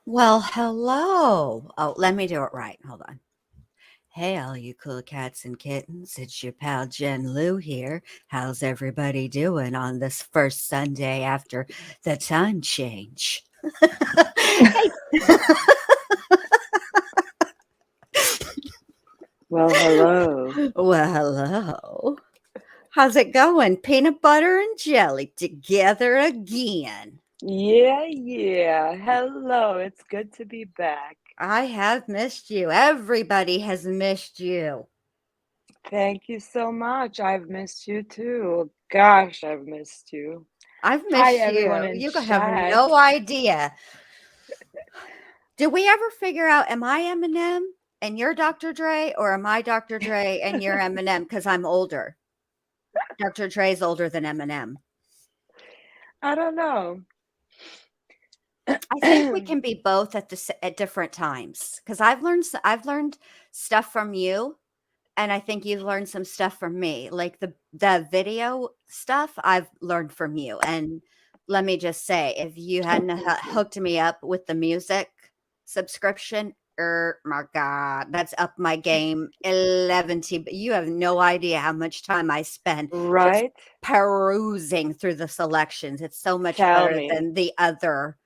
Well, hello. Oh, let me do it right. Hold on. Hey, all you cool cats and kittens. It's your pal Jen Lou here. How's everybody doing on this first Sunday after the time change? Hey. Well, hello. Well, hello. How's it going? Peanut butter and jelly together again. Yeah. Hello. It's good to be back. I have missed you. Everybody has missed you. Thank you so much. I've missed you too. Gosh, I've missed you. I've Hi, missed everyone you. in You have chat. no idea. Did we ever figure out, am I Eminem and you're Dr. Dre, or am I Dr. Dre and you're Eminem? Because I'm older. Dr. Dre's older than Eminem. I don't know. I think we can be both at different times. Because I've learned stuff from you, and I think you've learned some stuff from me. Like the video stuff, I've learned from you. And let me just say, if you Oh, hadn't thank you. hooked me up with the music subscription, my God, that's up my game 11 T. But you have no idea how much time I spend just Right? perusing through the selections. It's so much Tell better me. than the other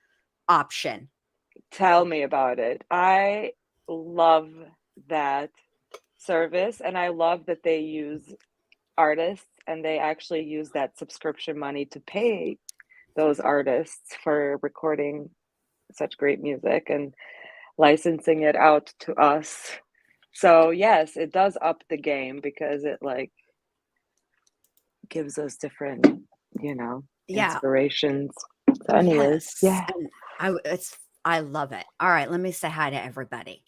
option. Tell me about it. I love that service and I love that they use artists and they actually use that subscription money to pay those artists for recording such great music and licensing it out to us. So yes, it does up the game because it like gives us different, you know, Yeah. inspirations. So anyways, Yes. yeah. And I love it. All right, let me say hi to everybody.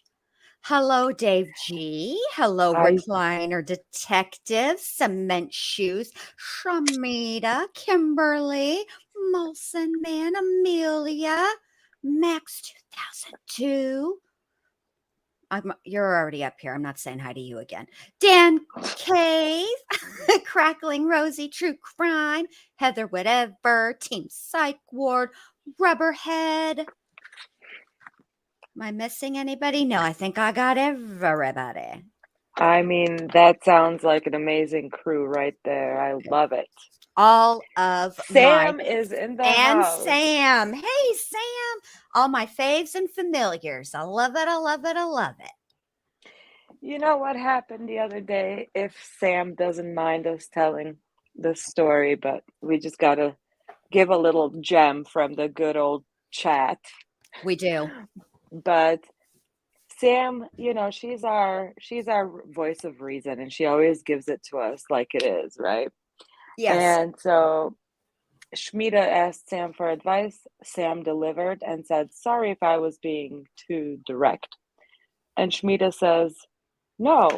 Hello, Dave G. Hello, I recliner detective, cement shoes, Shamita, Kimberly, Molson Man, Amelia, Max 2002. You're already up here. I'm not saying hi to you again. Dan Cave, Crackling Rosie, True Crime, Heather Whatever, Team Psych Ward, Rubberhead. Am I missing anybody? No, I think I got everybody. I mean that sounds like an amazing crew right there. I love it. All of my Sam is in the and house. Sam. Hey, Sam. All my faves and familiars. I love it. I love it. I love it. You know what happened the other day? If Sam doesn't mind us telling the story, but we just gotta give a little gem from the good old chat. We do. But Sam, you know, she's our voice of reason and she always gives it to us like it is, right? Yes. And so Schmida asked Sam for advice. Sam delivered and said, "Sorry if I was being too direct." And Schmida says, "No,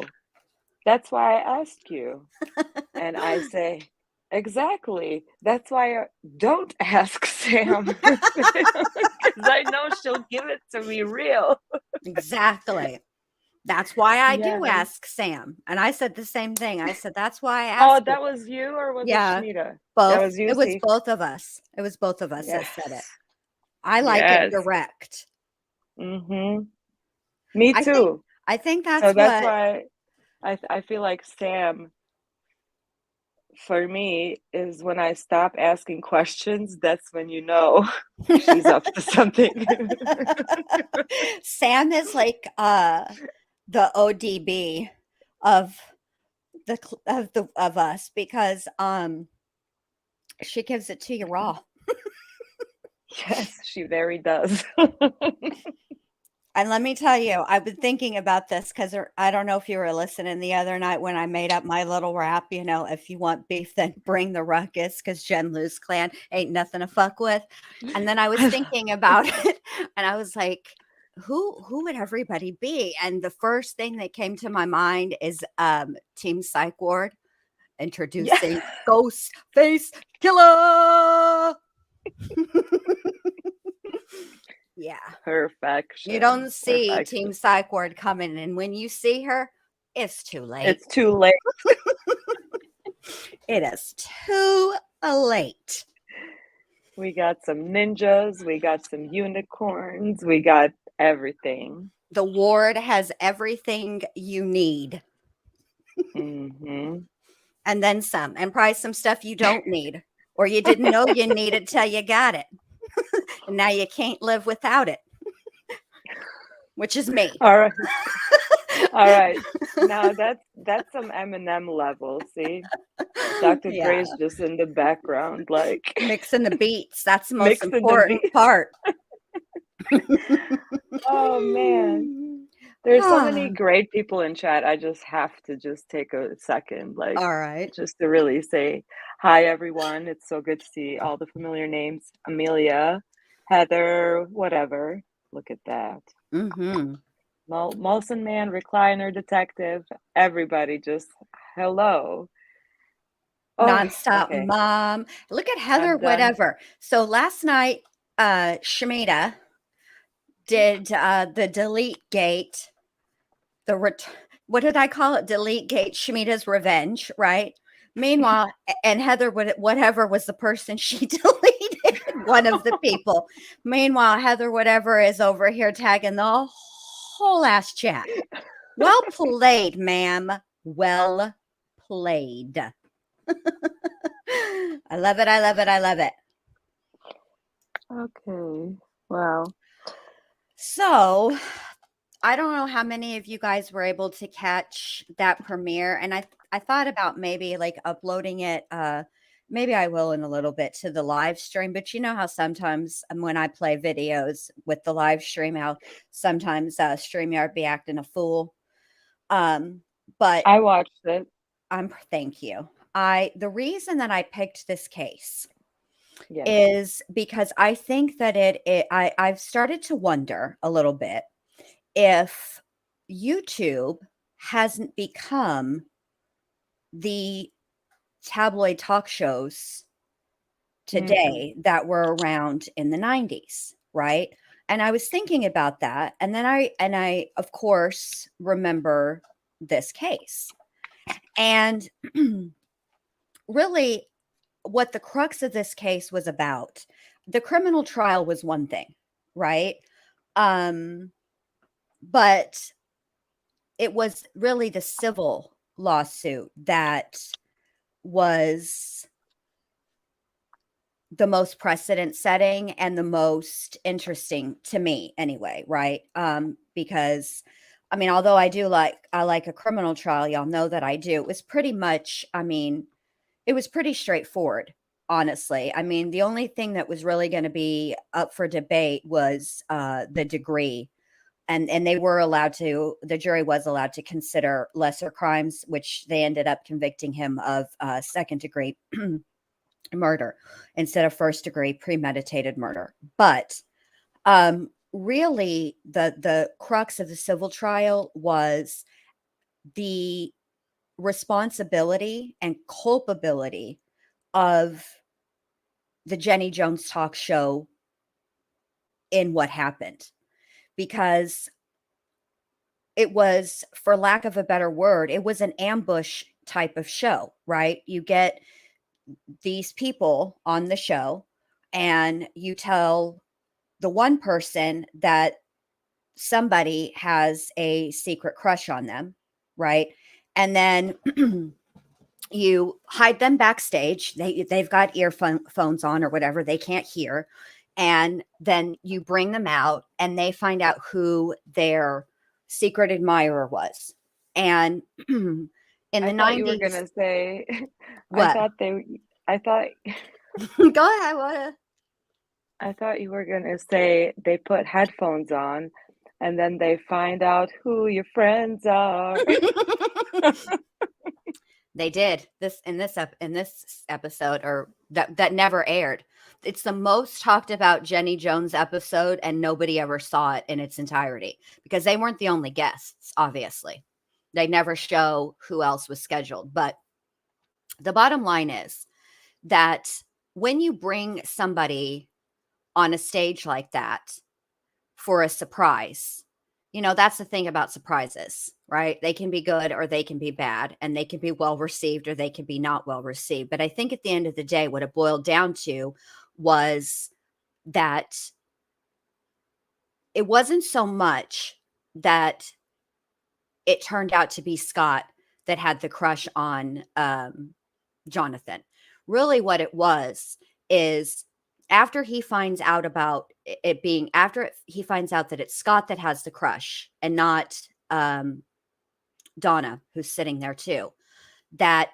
that's why I asked you." And I say, "Exactly. That's why I don't ask Sam." Because I know she'll give it to me real. Exactly. That's why I do Yes. ask Sam. And I said the same thing. I said, that's why I Oh, ask you. that was you or was it Yeah, Schmida? That both. was you, It was see? both of us. It was both of us that said it. Yes. I like it Yes. direct. Mm-hmm. Me I think too. I think So that's that's what why I feel like Sam, for me, is when I stop asking questions, that's when you know she's up to something. Sam is like the ODB of of us because she gives it to you raw. Yes, she very does. And let me tell you, I've been thinking about this because I don't know if you were listening the other night when I made up my little rap, if you want beef, then bring the ruckus because Jen Lou's clan ain't nothing to fuck with. And then I was thinking about it and I was like, who would everybody be? And the first thing that came to my mind is Team Psych Ward Yeah. introducing Ghost Face Killer. Yeah. You Perfection. don't see Team Perfection. Psych Ward coming, and when you see her, it's too late. It's too late. It is too late. We got some ninjas, we got some unicorns, we got everything. The ward has everything you need Hmm. and then some, and probably some stuff you don't need or you didn't know you needed till you got it. And now you can't live without it, which is me. All right. All right. Now that's some Eminem level. See, Dr. Yeah. Dre's just in the background, like Mixing the beats. That's the most mixing the important beat. part. Oh man, there's so many great people in chat. I just have to just take a second, like All right. just to really say hi, everyone. It's so good to see all the familiar names. Amelia, Heather, whatever. Look at that. Mm-hmm. Molson Man, Recliner, Detective, everybody just hello. Oh, Nonstop okay. mom. Look at Heather, I'm done. whatever. So last night, Schmida did the delete gate, what did I call it? Delete gate, Schmida's revenge, right? Meanwhile, and Heather, whatever was the person she deleted, one of the people. Meanwhile, Heather, whatever, is over here tagging the whole ass chat. Well played, ma'am. Well played. I love it. I love it. I love it. Okay. Wow. So I don't know how many of you guys were able to catch that premiere. And I thought about maybe like uploading it. Maybe I will in a little bit to the live stream, but you know how sometimes when I play videos with the live stream, how sometimes StreamYard be acting a fool. But I watched it. thank you. The reason that I picked this case Yes. is because I think that I've started to wonder a little bit if YouTube hasn't become the tabloid talk shows today that were around in the 90s, right? And I was thinking about that, and then I of course remember this case. And really what the crux of this case was about, the criminal trial was one thing, right? But it was really the civil lawsuit that was the most precedent setting and the most interesting to me anyway, right? Because I mean, although I like a criminal trial, y'all know that I do. It was pretty much, I mean, it was pretty straightforward, honestly. I mean, the only thing that was really going to be up for debate was the degree. And they were allowed to, the jury was allowed to consider lesser crimes, which they ended up convicting him of second degree murder instead of first degree premeditated murder. But really, the crux of the civil trial was the responsibility and culpability of the Jenny Jones talk show in what happened, because it was, for lack of a better word, it was an ambush type of show, right? You get these people on the show and you tell the one person that somebody has a secret crush on them, right? And then you hide them backstage. They've got earphones on or whatever. They can't hear. And then you bring them out and they find out who their secret admirer was. And in the I thought you were 90s, gonna say, what? I thought, Go ahead. What? I thought you were gonna say they put headphones on, and then they find out who your friends are. They did this in this episode, or that never aired. It's the most talked about Jenny Jones episode, and nobody ever saw it in its entirety because they weren't the only guests. Obviously, they never show who else was scheduled. But the bottom line is that when you bring somebody on a stage like that for a surprise, that's the thing about surprises, right? They can be good or they can be bad, and they can be well received or they can be not well received. But I think at the end of the day, what it boiled down to was that it wasn't so much that it turned out to be Scott that had the crush on Jonathan. Really, what it was is after he finds out about it being, after he finds out that it's Scott that has the crush and not Donna, who's sitting there too, that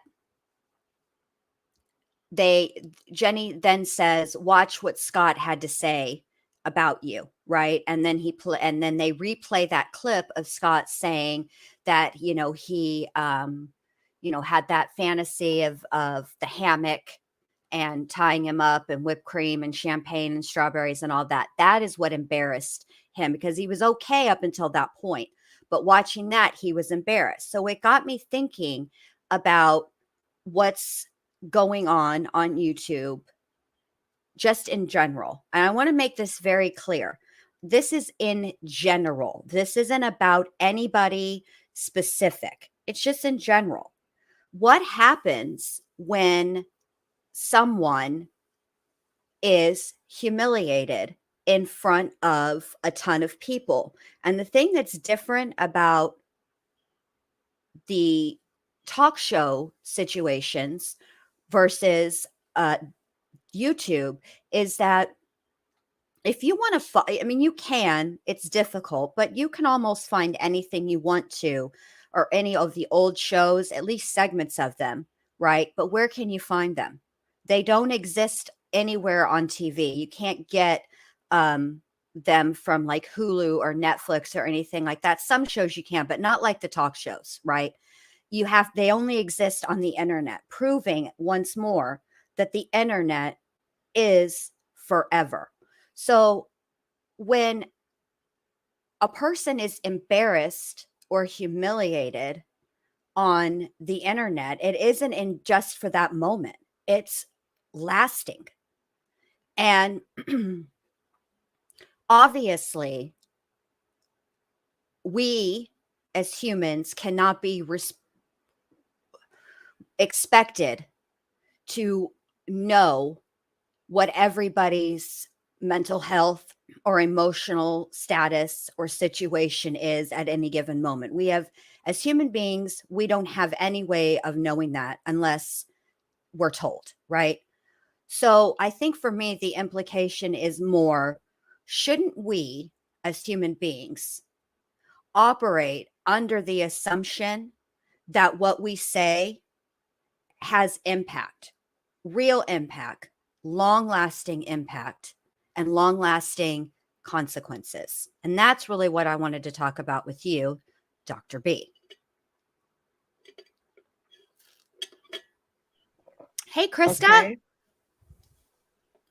Jenny then says, "Watch what Scott had to say about you," right? And then and then they replay that clip of Scott saying that, he had that fantasy of the hammock and tying him up and whipped cream and champagne and strawberries and all that. That is what embarrassed him, because he was okay up until that point. But watching that, he was embarrassed. So it got me thinking about what's going on YouTube just in general. And I want to make this very clear. This is in general. This isn't about anybody specific. It's just in general. What happens when someone is humiliated in front of a ton of people? And the thing that's different about the talk show situations versus YouTube is that if you want to, I mean, you can, it's difficult, but you can almost find anything you want to, or any of the old shows, at least segments of them, right? But where can you find them? They don't exist anywhere on TV. You can't get them from like Hulu or Netflix or anything like that. Some shows you can, but not like the talk shows, right? They only exist on the internet, proving once more that the internet is forever. So when a person is embarrassed or humiliated on the internet, it isn't in just for that moment. It's lasting. And obviously, we as humans cannot be expected to know what everybody's mental health or emotional status or situation is at any given moment. As human beings, we don't have any way of knowing that unless we're told, right? So I think for me, the implication is more, shouldn't we as human beings operate under the assumption that what we say has impact, real impact, long lasting impact, and long lasting consequences? And that's really what I wanted to talk about with you, Dr. B. Hey, Krista. Okay.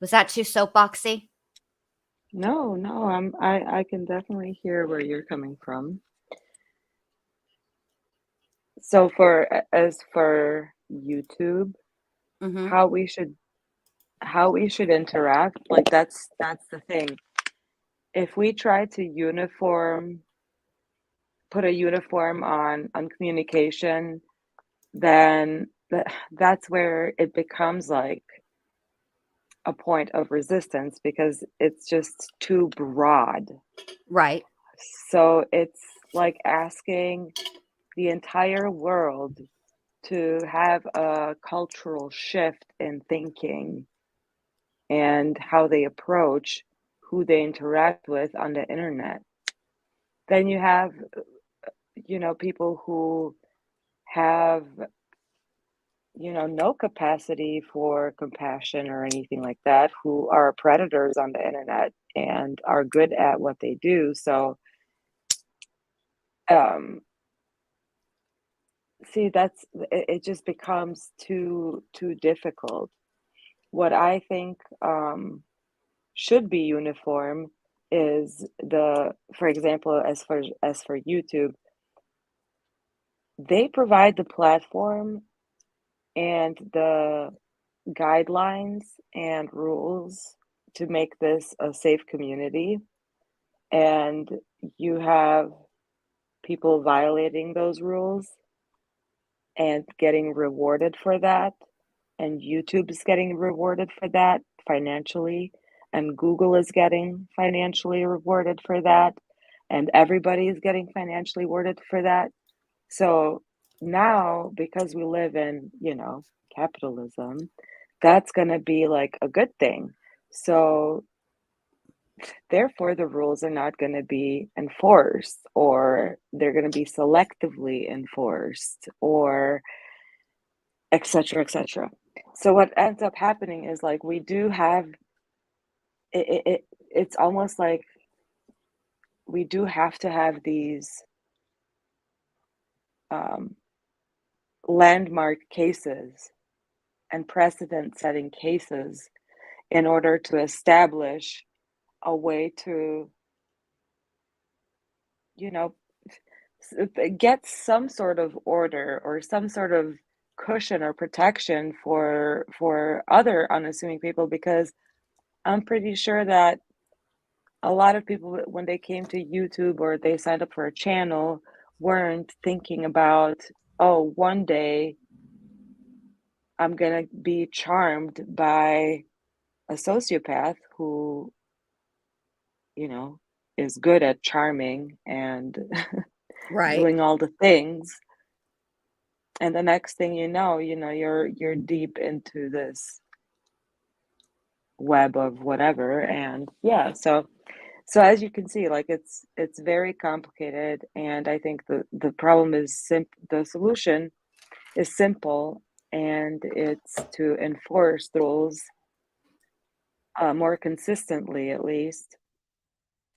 Was that too soapboxy? No, I can definitely hear where you're coming from. So as for YouTube, Mm-hmm. how we should interact, like that's the thing. If we try to put a uniform on communication, then that's where it becomes like a point of resistance, because it's just too broad. Right. So it's like asking the entire world to have a cultural shift in thinking and how they approach who they interact with on the internet. Then you have, people who have, no capacity for compassion or anything like that, who are predators on the internet and are good at what they do. So, um, see, it just becomes too difficult. What I think should be uniform is for example, as for YouTube, they provide the platform and the guidelines and rules to make this a safe community, and you have people violating those rules and getting rewarded for that, and YouTube is getting rewarded for that financially, and Google is getting financially rewarded for that, and everybody is getting financially rewarded for that. So now, because we live in, capitalism, that's going to be like a good thing. So therefore, the rules are not going to be enforced, or they're going to be selectively enforced, or et cetera, et cetera. So what ends up happening is like we do have it's almost like we do have to have these um, landmark cases and precedent setting cases in order to establish a way to, you know, get some sort of order or some sort of cushion or protection for other unassuming people, because I'm pretty sure that a lot of people, when they came to YouTube or they signed up for a channel, weren't thinking about, oh, one day I'm gonna be charmed by a sociopath who, is good at charming and Right. doing all the things. And the next thing you're deep into this web of whatever. And yeah, so as you can see, like it's very complicated, and I think the problem is the solution is simple, and it's to enforce the rules more consistently, at least,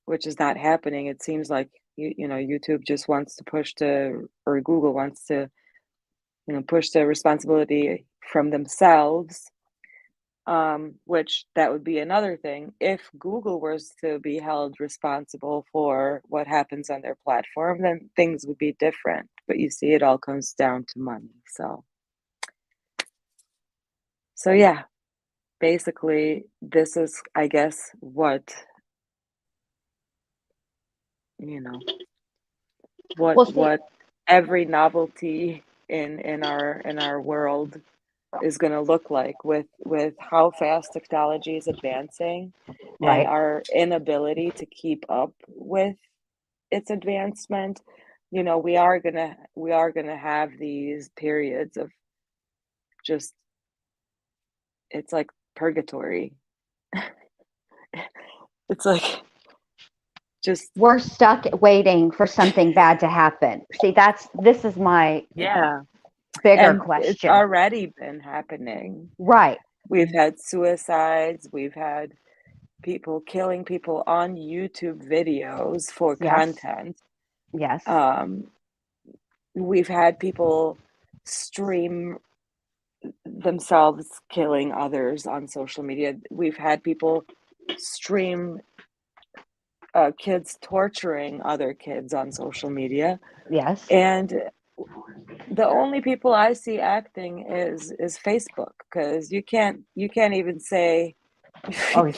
which is not happening. It seems like YouTube just wants to or Google wants to push the responsibility from themselves, which that would be another thing. If Google was to be held responsible for what happens on their platform, then things would be different. But you see, it all comes down to money. So yeah, basically, this is, I guess, Well, see, what every novelty in our world is going to look like, with how fast technology is advancing and right. our inability to keep up with its advancement. We are gonna have these periods of just, it's like purgatory. It's like just, We're stuck waiting for something bad to happen. See, this is my yeah. bigger And it's question. already been happening. Right. We've had suicides, we've had people killing people on YouTube videos for Yes. content. Yes. Um, we've had people stream themselves killing others on social media. We've had people stream kids torturing other kids on social media. Yes. And the only people I see acting is Facebook, because you can't even say Oh,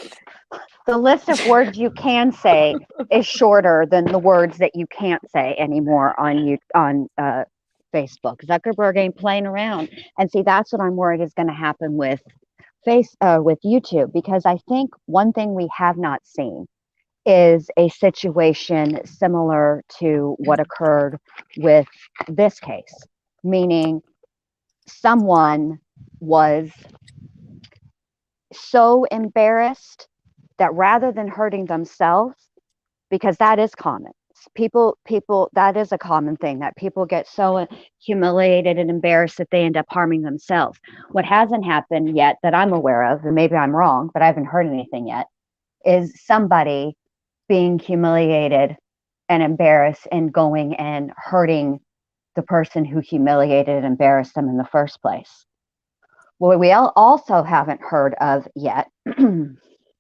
the list of words you can say is shorter than the words that you can't say anymore on Facebook. Zuckerberg ain't playing around, and see that's what I'm worried is going to happen with YouTube, because I think one thing we have not seen is a situation similar to what occurred with this case, meaning someone was so embarrassed that rather than hurting themselves, because that is common, people that is a common thing, that people get so humiliated and embarrassed that they end up harming themselves. What hasn't happened yet that I'm aware of, and maybe I'm wrong, but I haven't heard anything yet, is somebody being humiliated and embarrassed and going and hurting the person who humiliated and embarrassed them in the first place. What we also haven't heard of yet, and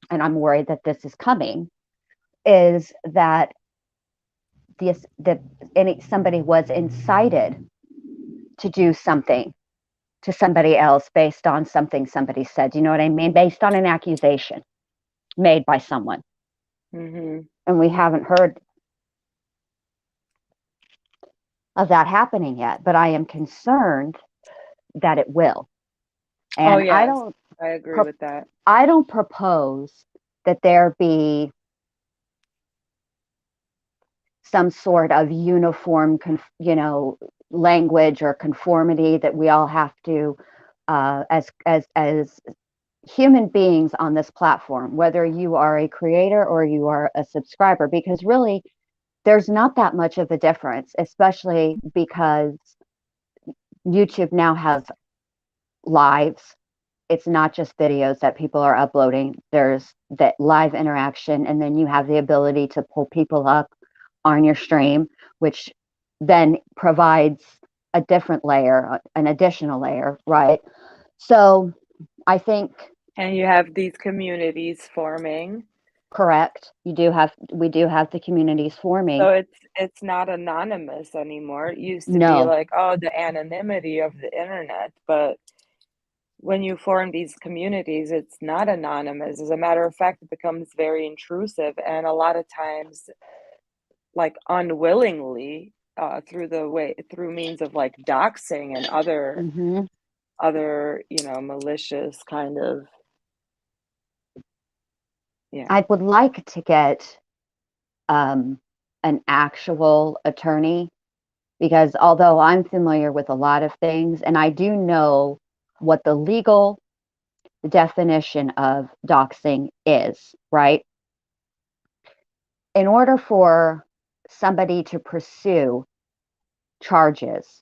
I'm worried that this is coming, is that somebody was incited to do something to somebody else based on something somebody said. Do you know what I mean? Based on an accusation made by someone. mhm. And we haven't heard of that happening yet, but I am concerned that it will. Oh And I yes, don't I agree with that. I don't propose that there be some sort of uniform, language or conformity that we all have to, as human beings on this platform, whether you are a creator or you are a subscriber, because really there's not that much of a difference, especially because YouTube now has lives. It's not just videos that people are uploading. There's that live interaction, and then you have the ability to pull people up on your stream, which then provides a different layer, an additional layer, right? So I think, And you have these communities forming. correct, we do have the communities forming. So it's not anonymous anymore. It used to be No. like, oh, the anonymity of the internet, but when you form these communities, it's not anonymous. As a matter of fact, it becomes very intrusive, and a lot of times, like unwillingly, through means of like doxing and Hmm. other, malicious kind of, yeah. I would like to get an actual attorney, because although I'm familiar with a lot of things and I do know what the legal definition of doxing is, right? In order for somebody to pursue charges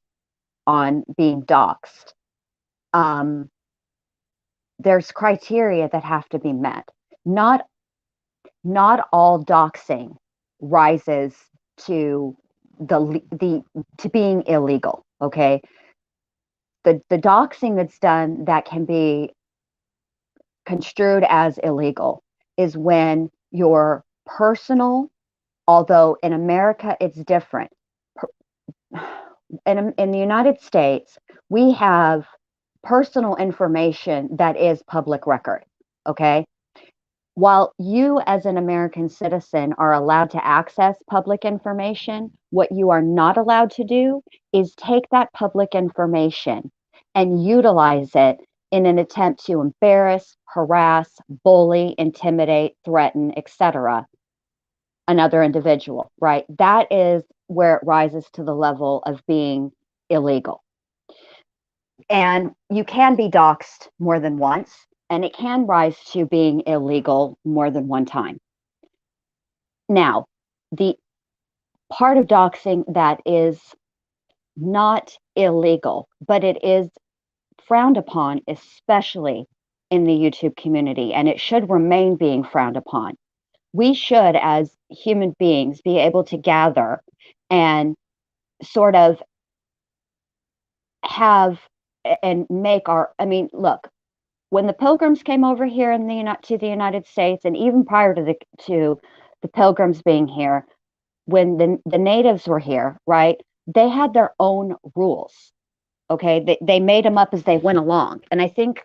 on being doxed, um, there's criteria that have to be met. Not not all doxing rises to the to being illegal. Okay, the doxing that's done that can be construed as illegal is when your personal, although in America it's different. In the United States, we have personal information that is public record. Okay. While you, as an American citizen, are allowed to access public information, what you are not allowed to do is take that public information and utilize it in an attempt to embarrass, harass, bully, intimidate, threaten, etc., another individual, right? That is where it rises to the level of being illegal. And you can be doxxed more than once, and it can rise to being illegal more than one time. Now, the part of doxing that is not illegal, but it is frowned upon, especially in the YouTube community, and it should remain being frowned upon. We should, as human beings, be able to gather and sort of have and make our, I mean, look, when the Pilgrims came over here to the United States, and even prior to the Pilgrims being here, when the natives were here, right? They had their own rules. Okay, they made them up as they went along, and I think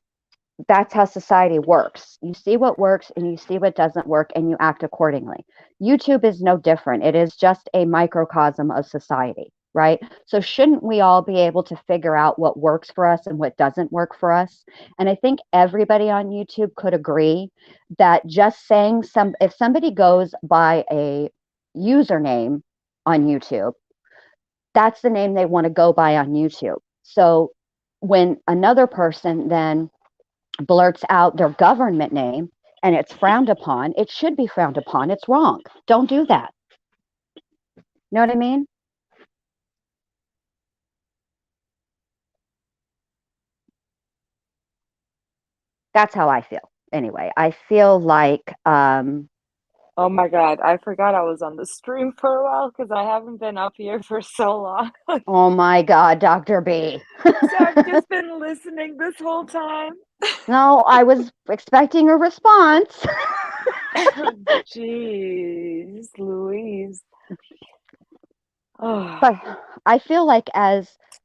that's how society works. You see what works and you see what doesn't work, and you act accordingly. YouTube is no different. It is just a microcosm of society, right? So shouldn't we all be able to figure out what works for us and what doesn't work for us? And I think everybody on YouTube could agree that just saying if somebody goes by a username on YouTube, that's the name they want to go by on YouTube. So when another person then blurts out their government name and it's frowned upon, it should be frowned upon. It's wrong. Don't do that. You know what I mean? That's how I feel. Anyway, I feel like, Oh my God, I forgot I was on the stream for a while because I haven't been up here for so long. oh my God, Dr. B. So I've just been listening this whole time. No, I was expecting a response. Jeez, Louise. Oh, But I feel like yeah,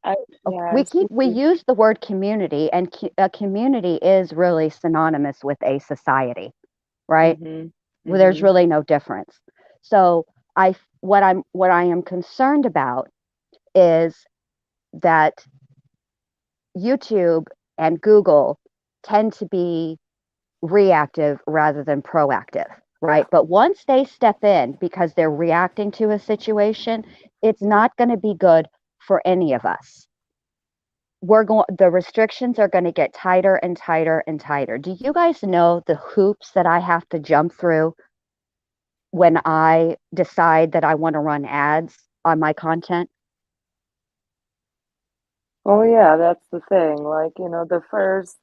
I see. we use the word community, and a community is really synonymous with a society, right? Mm-hmm. Well, there's Mm-hmm. really no difference. So what I am concerned about is that YouTube and Google tend to be reactive rather than proactive, right? But once they step in because they're reacting to a situation, it's not going to be good for any of us. The restrictions are going to get tighter and tighter and tighter. Do you guys know the hoops that I have to jump through when I decide that I want to run ads on my content? Oh yeah, that's the thing. Like, the first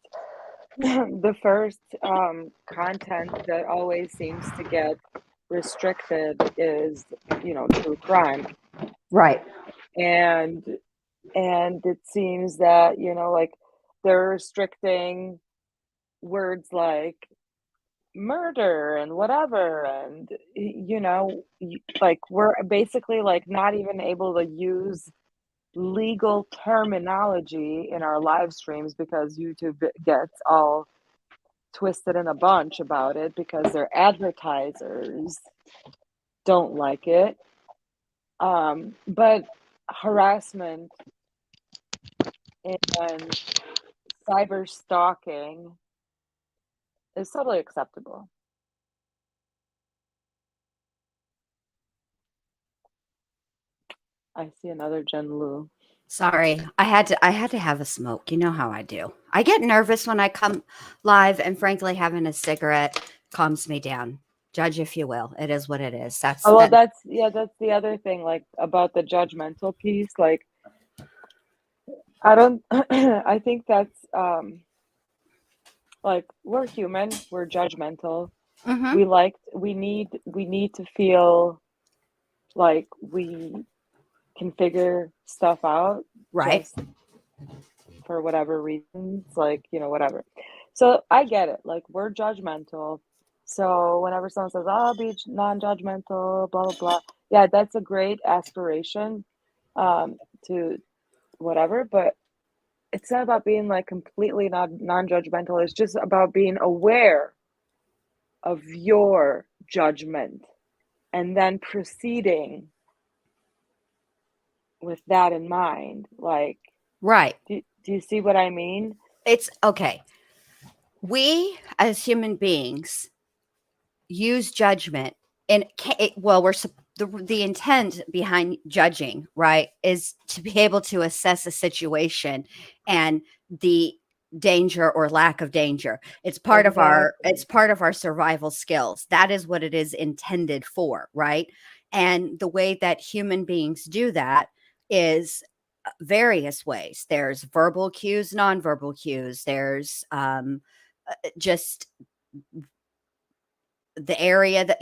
the first content that always seems to get restricted is, true crime. Right. And it seems that, like they're restricting words like murder and whatever, and like we're basically like not even able to use legal terminology in our live streams because YouTube gets all twisted in a bunch about it because their advertisers don't like it. But harassment and cyber stalking is totally acceptable. I see another Jen Lu. Sorry, I had to have a smoke. You know how I do. I get nervous when I come live, and frankly, having a cigarette calms me down. Judge if you will. It is what it is. Oh, well, That. that's the other thing, like about the judgmental piece. Like, I don't, I think that's, like we're human, we're judgmental. Mm-hmm. We need to feel like we can figure stuff out Right. just for whatever reasons, like, whatever. So I get it. Like we're judgmental. So whenever someone says, "Oh, I'll be non-judgmental," blah blah blah. Yeah, that's a great aspiration to whatever, but it's not about being like completely non-judgmental. It's just about being aware of your judgment and then proceeding with that in mind. Like, Right. do you see what I mean? It's okay. We as human beings use judgment, and the intent behind judging, right, is to be able to assess a situation and the danger or lack of danger. It's part of our survival skills. That is what it is intended for, right? And the way that human beings do that is various ways. There's verbal cues, nonverbal cues. There's just the area that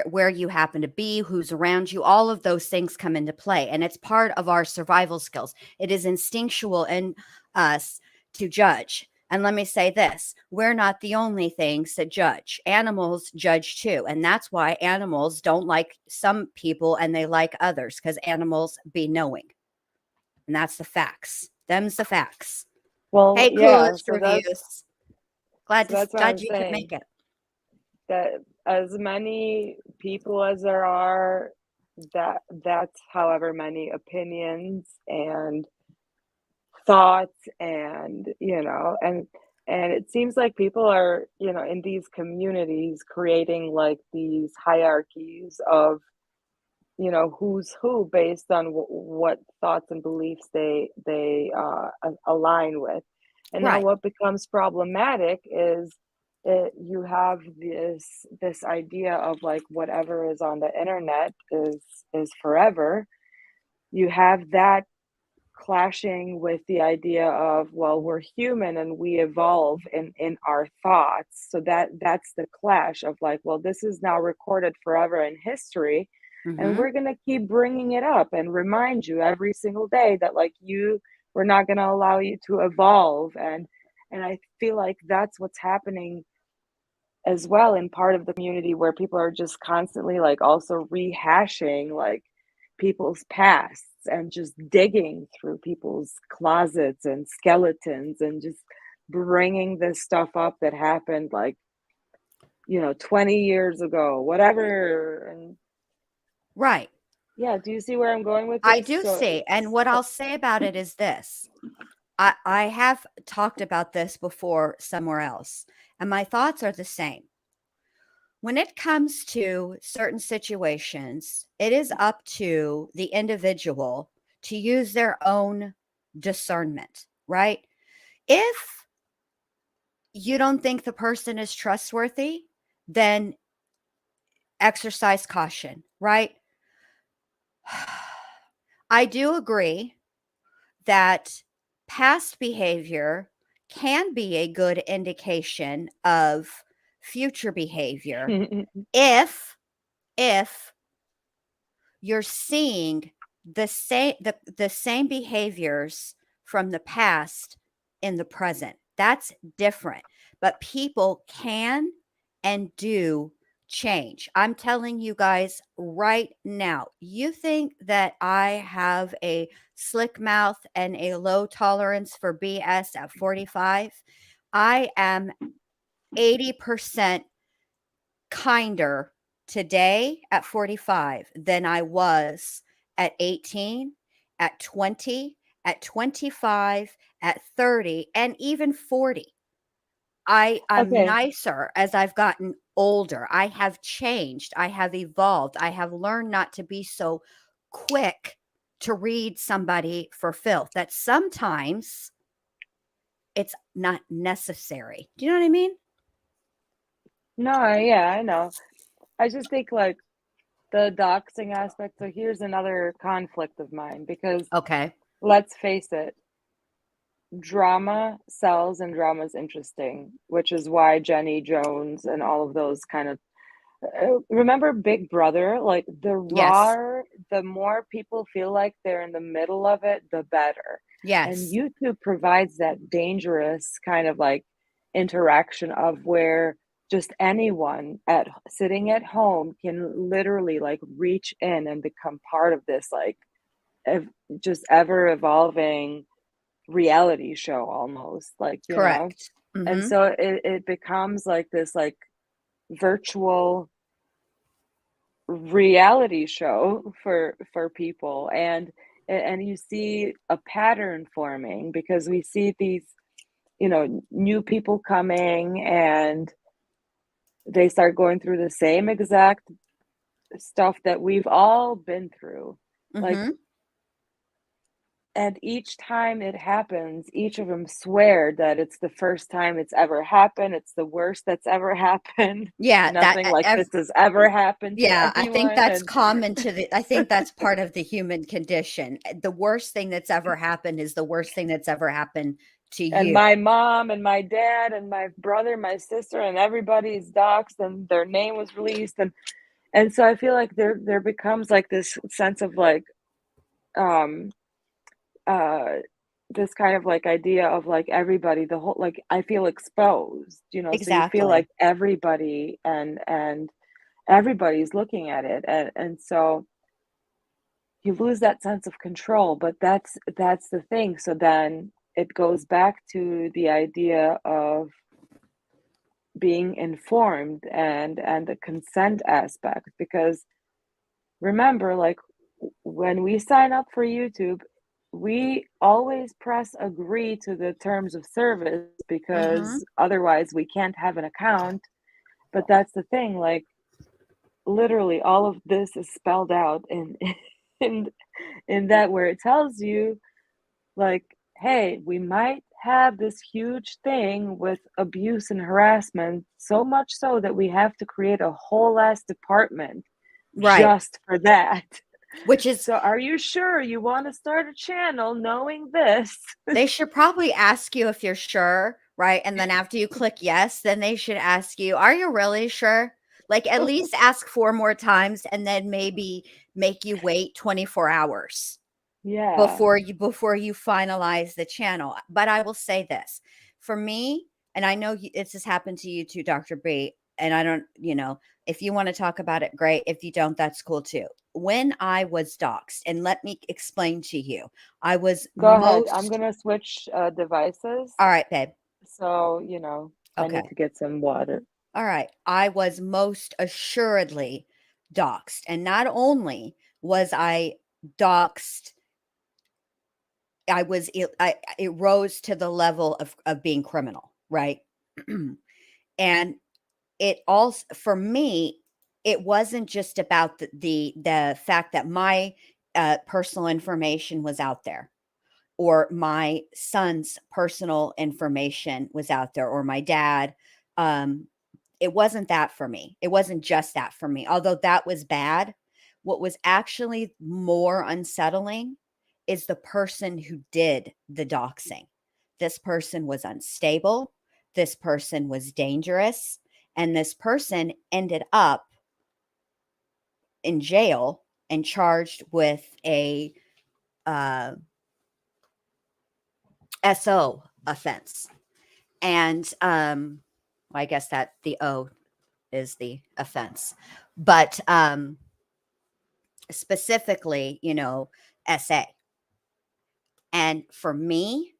where you happen to be, who's around you, all of those things come into play, and it's part of our survival skills. It is instinctual in us to judge. And let me say this, we're not the only things that judge. Animals judge too, and that's why animals don't like some people and they like others, because animals be knowing. And that's the facts. Them's the facts. Well, Hey, yeah, coolest reviews. Glad that's what glad I'm you could saying. make it. That as many people as there are, that's however many opinions and thoughts, and and it seems like people are, in these communities creating like these hierarchies of, who's who based on what thoughts and beliefs they align with. And now Right. what becomes problematic is you have this idea of like whatever is on the internet is forever. You have that clashing with the idea of, well, we're human and we evolve in our thoughts. So that's the clash of like, well, this is now recorded forever in history, and Mm-hmm. we're going to keep bringing it up and remind you every single day that like we're not going to allow you to evolve. And I feel like that's what's happening as well in part of the community, where people are just constantly like also rehashing like people's pasts and just digging through people's closets and skeletons and just bringing this stuff up that happened like 20 years ago, whatever. And Right. yeah, do you see where I'm going with I this? do see. And what I'll say about it is this. I have talked about this before somewhere else, and my thoughts are the same. When it comes to certain situations, it is up to the individual to use their own discernment, right? If you don't think the person is trustworthy, then exercise caution, right? I do agree that past behavior can be a good indication of future behavior if if you're seeing the same behaviors from the past in the present. That's different. But people can and do change. I'm telling you guys right now. You think that I have a slick mouth and a low tolerance for BS at 45? I am 80% kinder today at 45 than I was at 18, at 20, at 25, at 30, and even 40. I'm Okay. nicer as I've gotten older. I have changed. I have evolved. I have learned not to be so quick to read somebody for filth. That sometimes it's not necessary. Do you know what I mean? No, yeah, I know. I just think like the doxing aspect. So here's another conflict of mine because Okay. let's face it, drama sells and drama is interesting, which is why Jenny Jones and all of those kind of remember Big Brother? Like Yes. the more people feel like they're in the middle of it, the better. And Yes. YouTube provides that dangerous kind of like interaction of where just anyone at sitting at home can literally like reach in and become part of this like ev- just ever evolving reality show almost like Correct. and Mhm. so it becomes like this like virtual reality show for people and you see a pattern forming because we see these new people coming and they start going through the same exact stuff that we've all been through like Mhm. and each time it happens each of them swear that it's the first time it's ever happened, it's the worst that's ever happened, Yeah, that nothing like this has ever happened to yeah, I think anyone. that's And common to I think that's part of the human condition. The worst thing that's ever happened is the worst thing that's ever happened to and you. my mom and my dad and my brother, my sister, and everybody's doxxed and their name was released. And so I feel like there becomes like this sense of like um uh this kind of like idea of like everybody, the whole like I feel exposed, so you feel Exactly. like everybody and everybody's looking at it and so you lose that sense of control, but that's the thing. So then it goes back to the idea of being informed and the consent aspect because remember like when we sign up for YouTube we always press agree to the terms of service Mhm. because otherwise we can't have an account. But that's the thing, like literally all of this is spelled out in in that where it tells you like, hey, we might have this huge thing with abuse and harassment, so much so that we have to create a whole ass department Right. just for that. Which is So, are you sure you want to start a channel knowing this? they should probably ask you if you're sure, right? And then after you click yes, then they should ask you, "Are you really sure?" Like at least ask 4 more times and then maybe make you wait 24 hours. Yeah, Before you finalize the channel. But I will say this, for me, and I know this has happened to you too, Dr. B, and I don't, if you want to talk about it, great. If you don't, that's cool too. When I was doxxed, and let me explain to you, I was go ahead. I'm most gonna switch devices. all right, babe. So, I need Okay. to get some water. All right. I was most assuredly doxxed. And not only was I doxxed it rose to the level of being criminal, right? And it also, for me, it wasn't just about the fact that my personal information was out there, or my son's personal information was out there, or my dad. It wasn't that for me. It wasn't just that for me. Although that was bad, what was actually more unsettling is the person who did the doxing. This person was unstable. This person was dangerous. And this person ended up in jail and charged with a SO offense. And I guess that the O is the offense. But specifically, SA. And for me,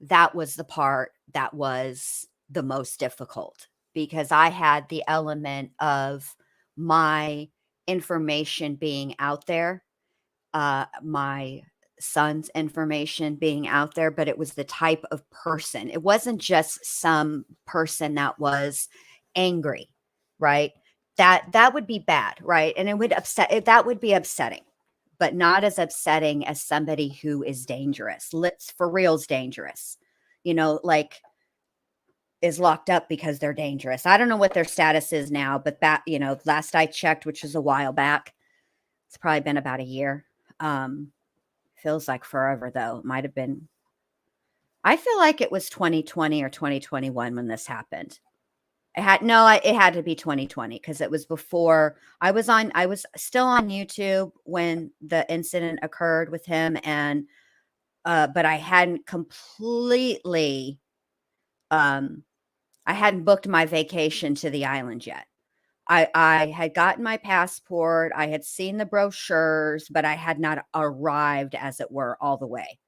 that was the part that was the most difficult, because I had the element of my information being out there, my son's information being out there, but it was the type of person. It wasn't just some person that was angry, right? That would be bad, right? And it would that would be upsetting, but not as upsetting as somebody who is dangerous. Let's for real's dangerous. Like, is locked up because they're dangerous. I don't know what their status is now, but last I checked, which was a while back, it's probably been about a year. Feels like forever though. It might have been. I feel like it was 2020 or 2021 when this happened. It had to be 2020, because it was before I was still on YouTube when the incident occurred with him, and but I hadn't completely I hadn't booked my vacation to the island yet. I had gotten my passport, I had seen the brochures, but I had not arrived, as it were, all the way.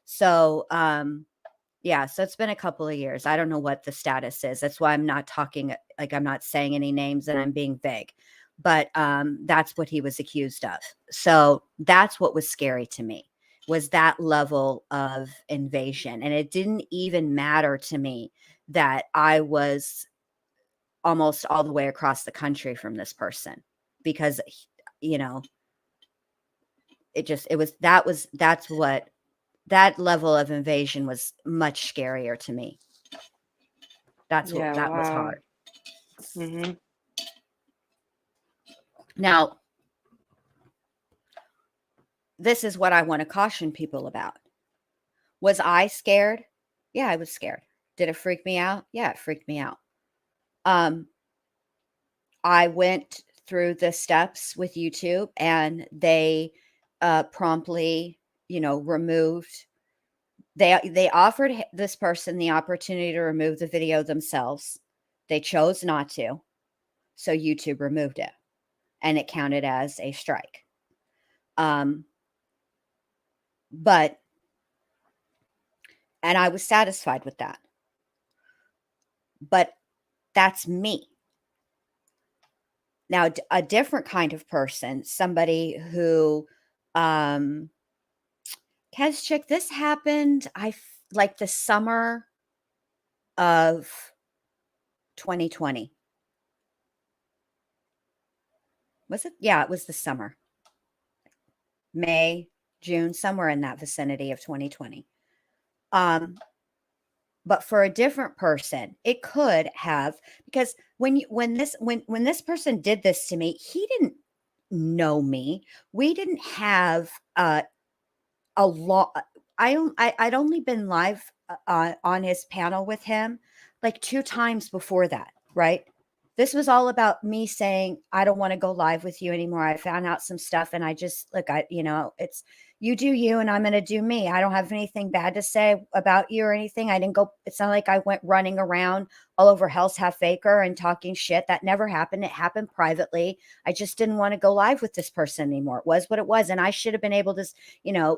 So, yeah, so it's been a couple of years. I don't know what the status is. That's why I'm not talking, like, I'm not saying any names and I'm being vague. But that's what he was accused of. So that's what was scary to me, was that level of invasion. And it didn't even matter to me that I was almost all the way across the country from this person, because you know that level of invasion was much scarier to me. Yeah, That was wow. hard. Mm-hmm. Now, this is what I want to caution people about. Was I scared? Yeah, I was scared. Did it freak me out? Yeah, it freaked me out. I went through the steps with YouTube, and they promptly, removed. They offered this person the opportunity to remove the video themselves. They chose not to, so YouTube removed it, and it counted as a strike. But and I was satisfied with that. But that's me. Now, a different kind of person, somebody who, Kezchik, this happened, like the summer of 2020. Was it? Yeah, it was the summer. May, June, somewhere in that vicinity of 2020. But for a different person, it could have, because when this person did this to me, he didn't know me. We didn't have a lot. I'd only been live on his panel with him like 2 times before that, right? This was all about me saying, I don't want to go live with you anymore. I found out some stuff, and I just, look, it's, you do you and I'm going to do me. I don't have anything bad to say about you or anything. It's not like I went running around all over Hell's Half Acre and talking shit. That never happened. It happened privately. I just didn't want to go live with this person anymore. It was what it was. And I should have been able to,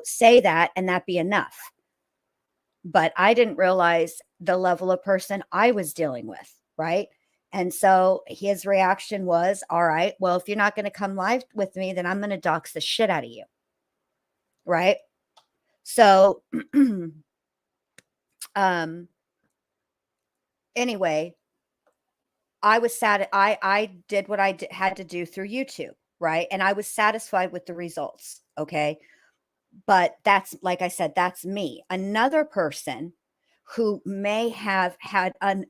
say that and that be enough. But I didn't realize the level of person I was dealing with, right? And so his reaction was, all right, well, if you're not going to come live with me, then I'm going to dox the shit out of you. Right. So, anyway, I was sad. I did what I had to do through YouTube, right? And I was satisfied with the results. Okay. But that's, like I said, that's me. Another person who may have had a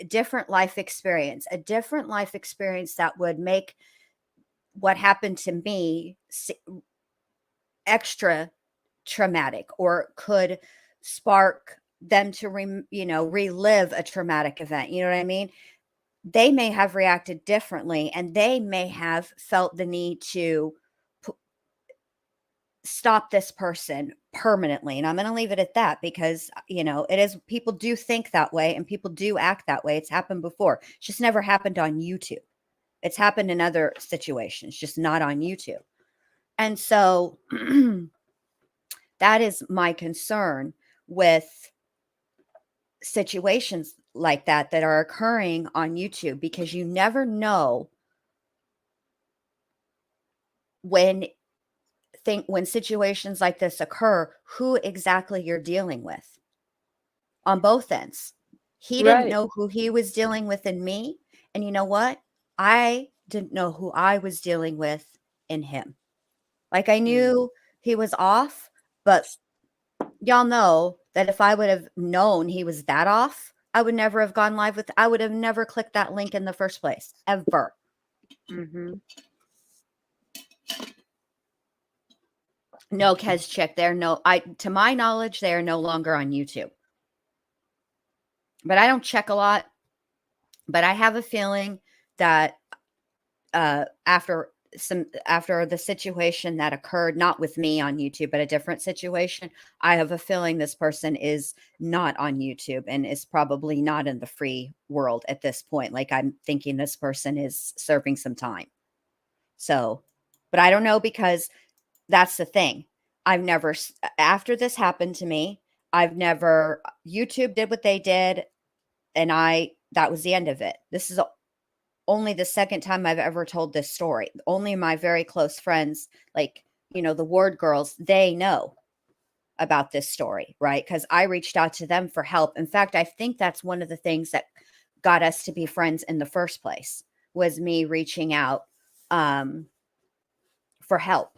different life experience, that would make what happened to me extra traumatic, or could spark them to relive a traumatic event. You know what I mean? They may have reacted differently, and they may have felt the need to stop this person permanently. And I'm going to leave it at that, because, it is, people do think that way and people do act that way. It's happened before. It's just never happened on YouTube. It's happened in other situations, just not on YouTube. And so that is my concern with situations like that are occurring on YouTube, because you never know when situations like this occur, who exactly you're dealing with on both ends. He didn't Right. know who he was dealing with in me. And you know what? I didn't know who I was dealing with in him. Like, I Mm. knew he was off, but y'all know that if I would have known he was that off, I would never have gone live I would have never clicked that link in the first place, ever. Mm-hmm. No, Kez Chick, to my knowledge, they are no longer on YouTube. But I don't check a lot. But I have a feeling that after the situation that occurred, not with me on YouTube, but a different situation, I have a feeling this person is not on YouTube and is probably not in the free world at this point. Like, I'm thinking this person is serving some time. So, but I don't know, because that's the thing. After this happened to me, YouTube did what they did, and that was the end of it. This is only the second time I've ever told this story. Only my very close friends, like, the Ward girls, they know about this story, right? Because I reached out to them for help. In fact, I think that's one of the things that got us to be friends in the first place, was me reaching out for help.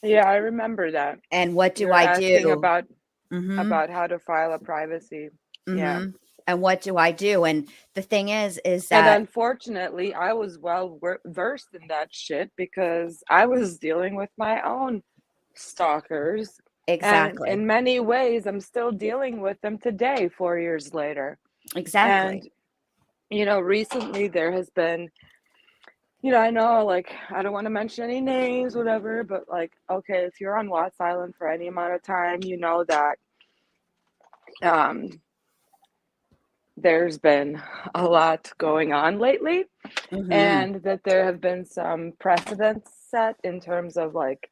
Yeah, I remember that. And what do You're I asking do? about Mm-hmm. how to file a privacy. Yeah. Mm-hmm. And what do I do? And the thing is And that unfortunately, I was well versed in that shit because I was dealing with my own stalkers. And exactly, in many ways, I'm still dealing with them today, 4 years later. And, exactly. recently there has been, I know, like, I don't want to mention any names, whatever, but like, okay, if you're on Watts Island for any amount of time, you know that um, there's been a lot going on lately, Mm-hmm. and that there have been some precedents set in terms of like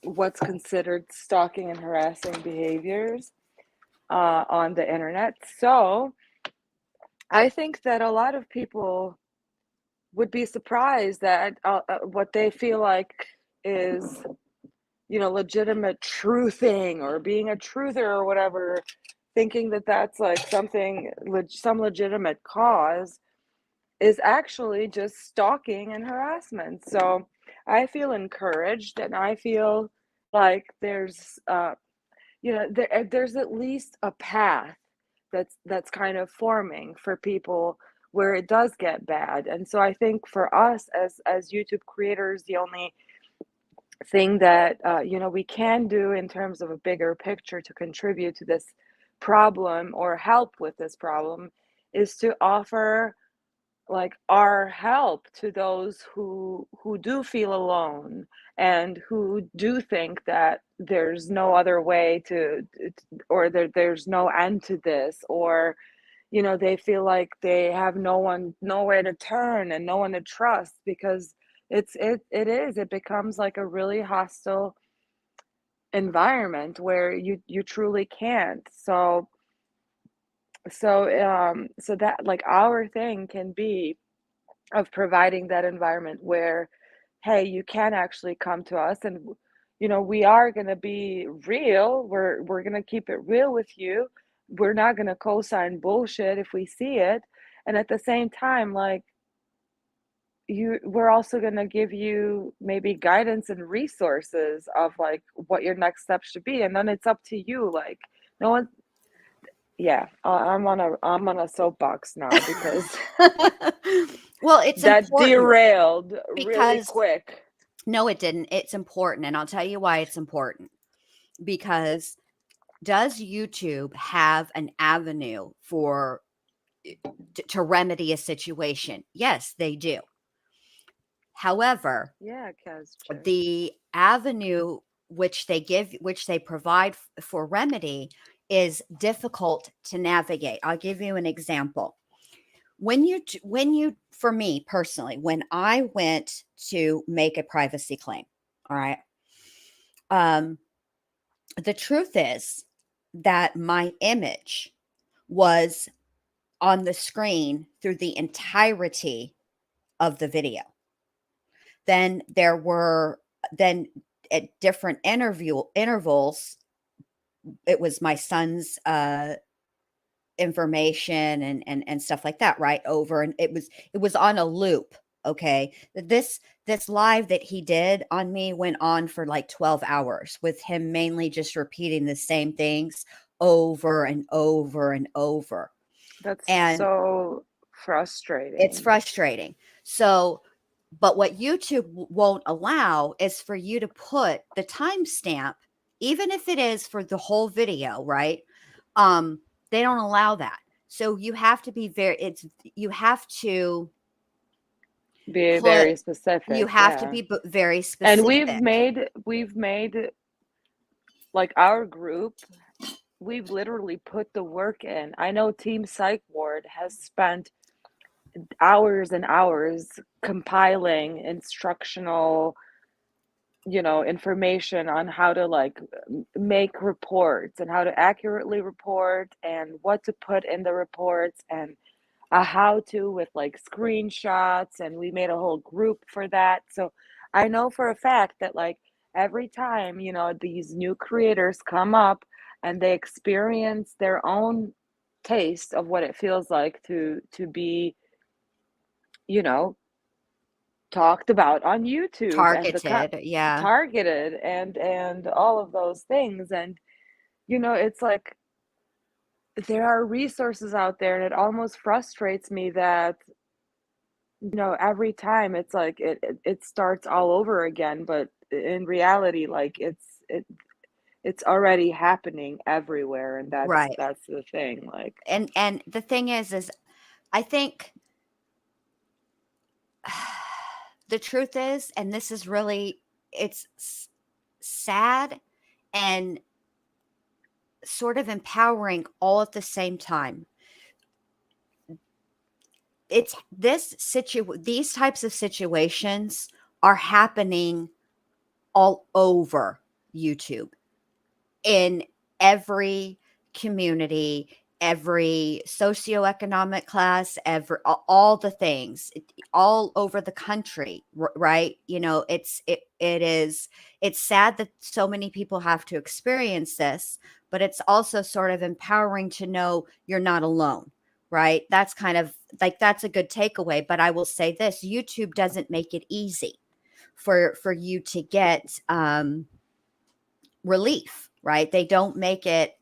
what's considered stalking and harassing behaviors on the internet. So I think that a lot of people would be surprised that what they feel like is, legitimate truthing or being a truther or whatever, thinking that that's like something, some legitimate cause, is actually just stalking and harassment. So I feel encouraged, and I feel like there's at least a path that's kind of forming for people where it does get bad. And so I think for us as YouTube creators, the only thing that we can do in terms of a bigger picture to contribute to this problem or help with this problem is to offer like our help to those who do feel alone and who do think that there's no other way or there's no end to this, or they feel like they have nowhere to turn and no one to trust, because it becomes like a really hostile environment where you truly can't. So that, like, our thing can be of providing that environment where, hey, you can actually come to us, and we are going to be real. We're going to keep it real with you. We're not going to co-sign bullshit if we see it. And at the same time, like, we're also going to give you maybe guidance and resources of like what your next step should be, and then it's up to you. Like, no one, yeah, I'm on a soapbox now because Well, it's that important derailed really because quick. no, it didn't. It's important, and I'll tell you why it's important. Because does YouTube have an avenue for to remedy a situation? Yes, they do. However, Yeah, Kazcha. the avenue which they provide for remedy is difficult to navigate. I'll give you an example. When you for me personally, when I went to make a privacy claim, all right, um the truth is that my image was on the screen through the entirety of the video. Then there were then at different intervals, it was my son's information and stuff like that, right over, and it was on a loop. Okay, this live that he did on me went on for like 12 hours with him mainly just repeating the same things over and over and over. That's And so it's frustrating. frustrating. So, but what YouTube won't allow is for you to put the timestamp, even if it is for the whole video, right? They don't allow that. So you have to be you have to Be put, very you specific, have to yeah. be very And we've specific. made like our group, we've literally put the work in. I know Team Psych Ward has spent hours and hours compiling instructional, information on how to like make reports and how to accurately report and what to put in the reports, and a how to with like screenshots, and we made a whole group for that. So I know for a fact that like every time, these new creators come up and they experience their own taste of what it feels like to be, you know, talked about on YouTube, and Targeted, yeah. targeted and all of those things. And it's like there are resources out there, and it almost frustrates me that every time it's like it starts all over again, but in reality, like it's already happening everywhere, and that's Right. that's the thing, like. And the thing is I think the truth is, and this is really, it's sad and sort of empowering all at the same time. It's these types of situations are happening all over YouTube, in every community, every socioeconomic class, all the things, all over the country, right? It's sad that so many people have to experience this, but it's also sort of empowering to know you're not alone, right? That's kind of like, that's a good takeaway. But I will say this: YouTube doesn't make it easy for you to get relief, right? They don't make it,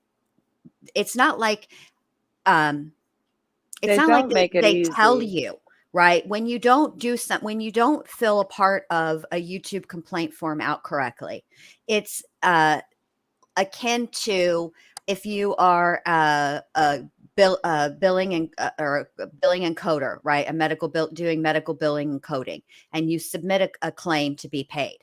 it's not like um it's They not like don't make it they tell easy. you, right? When you don't do something, when you don't fill a part of a YouTube complaint form out correctly, it's akin to if you are a billing and or a billing and coder, right? A medical bill, doing medical billing and coding, and you submit a claim to be paid.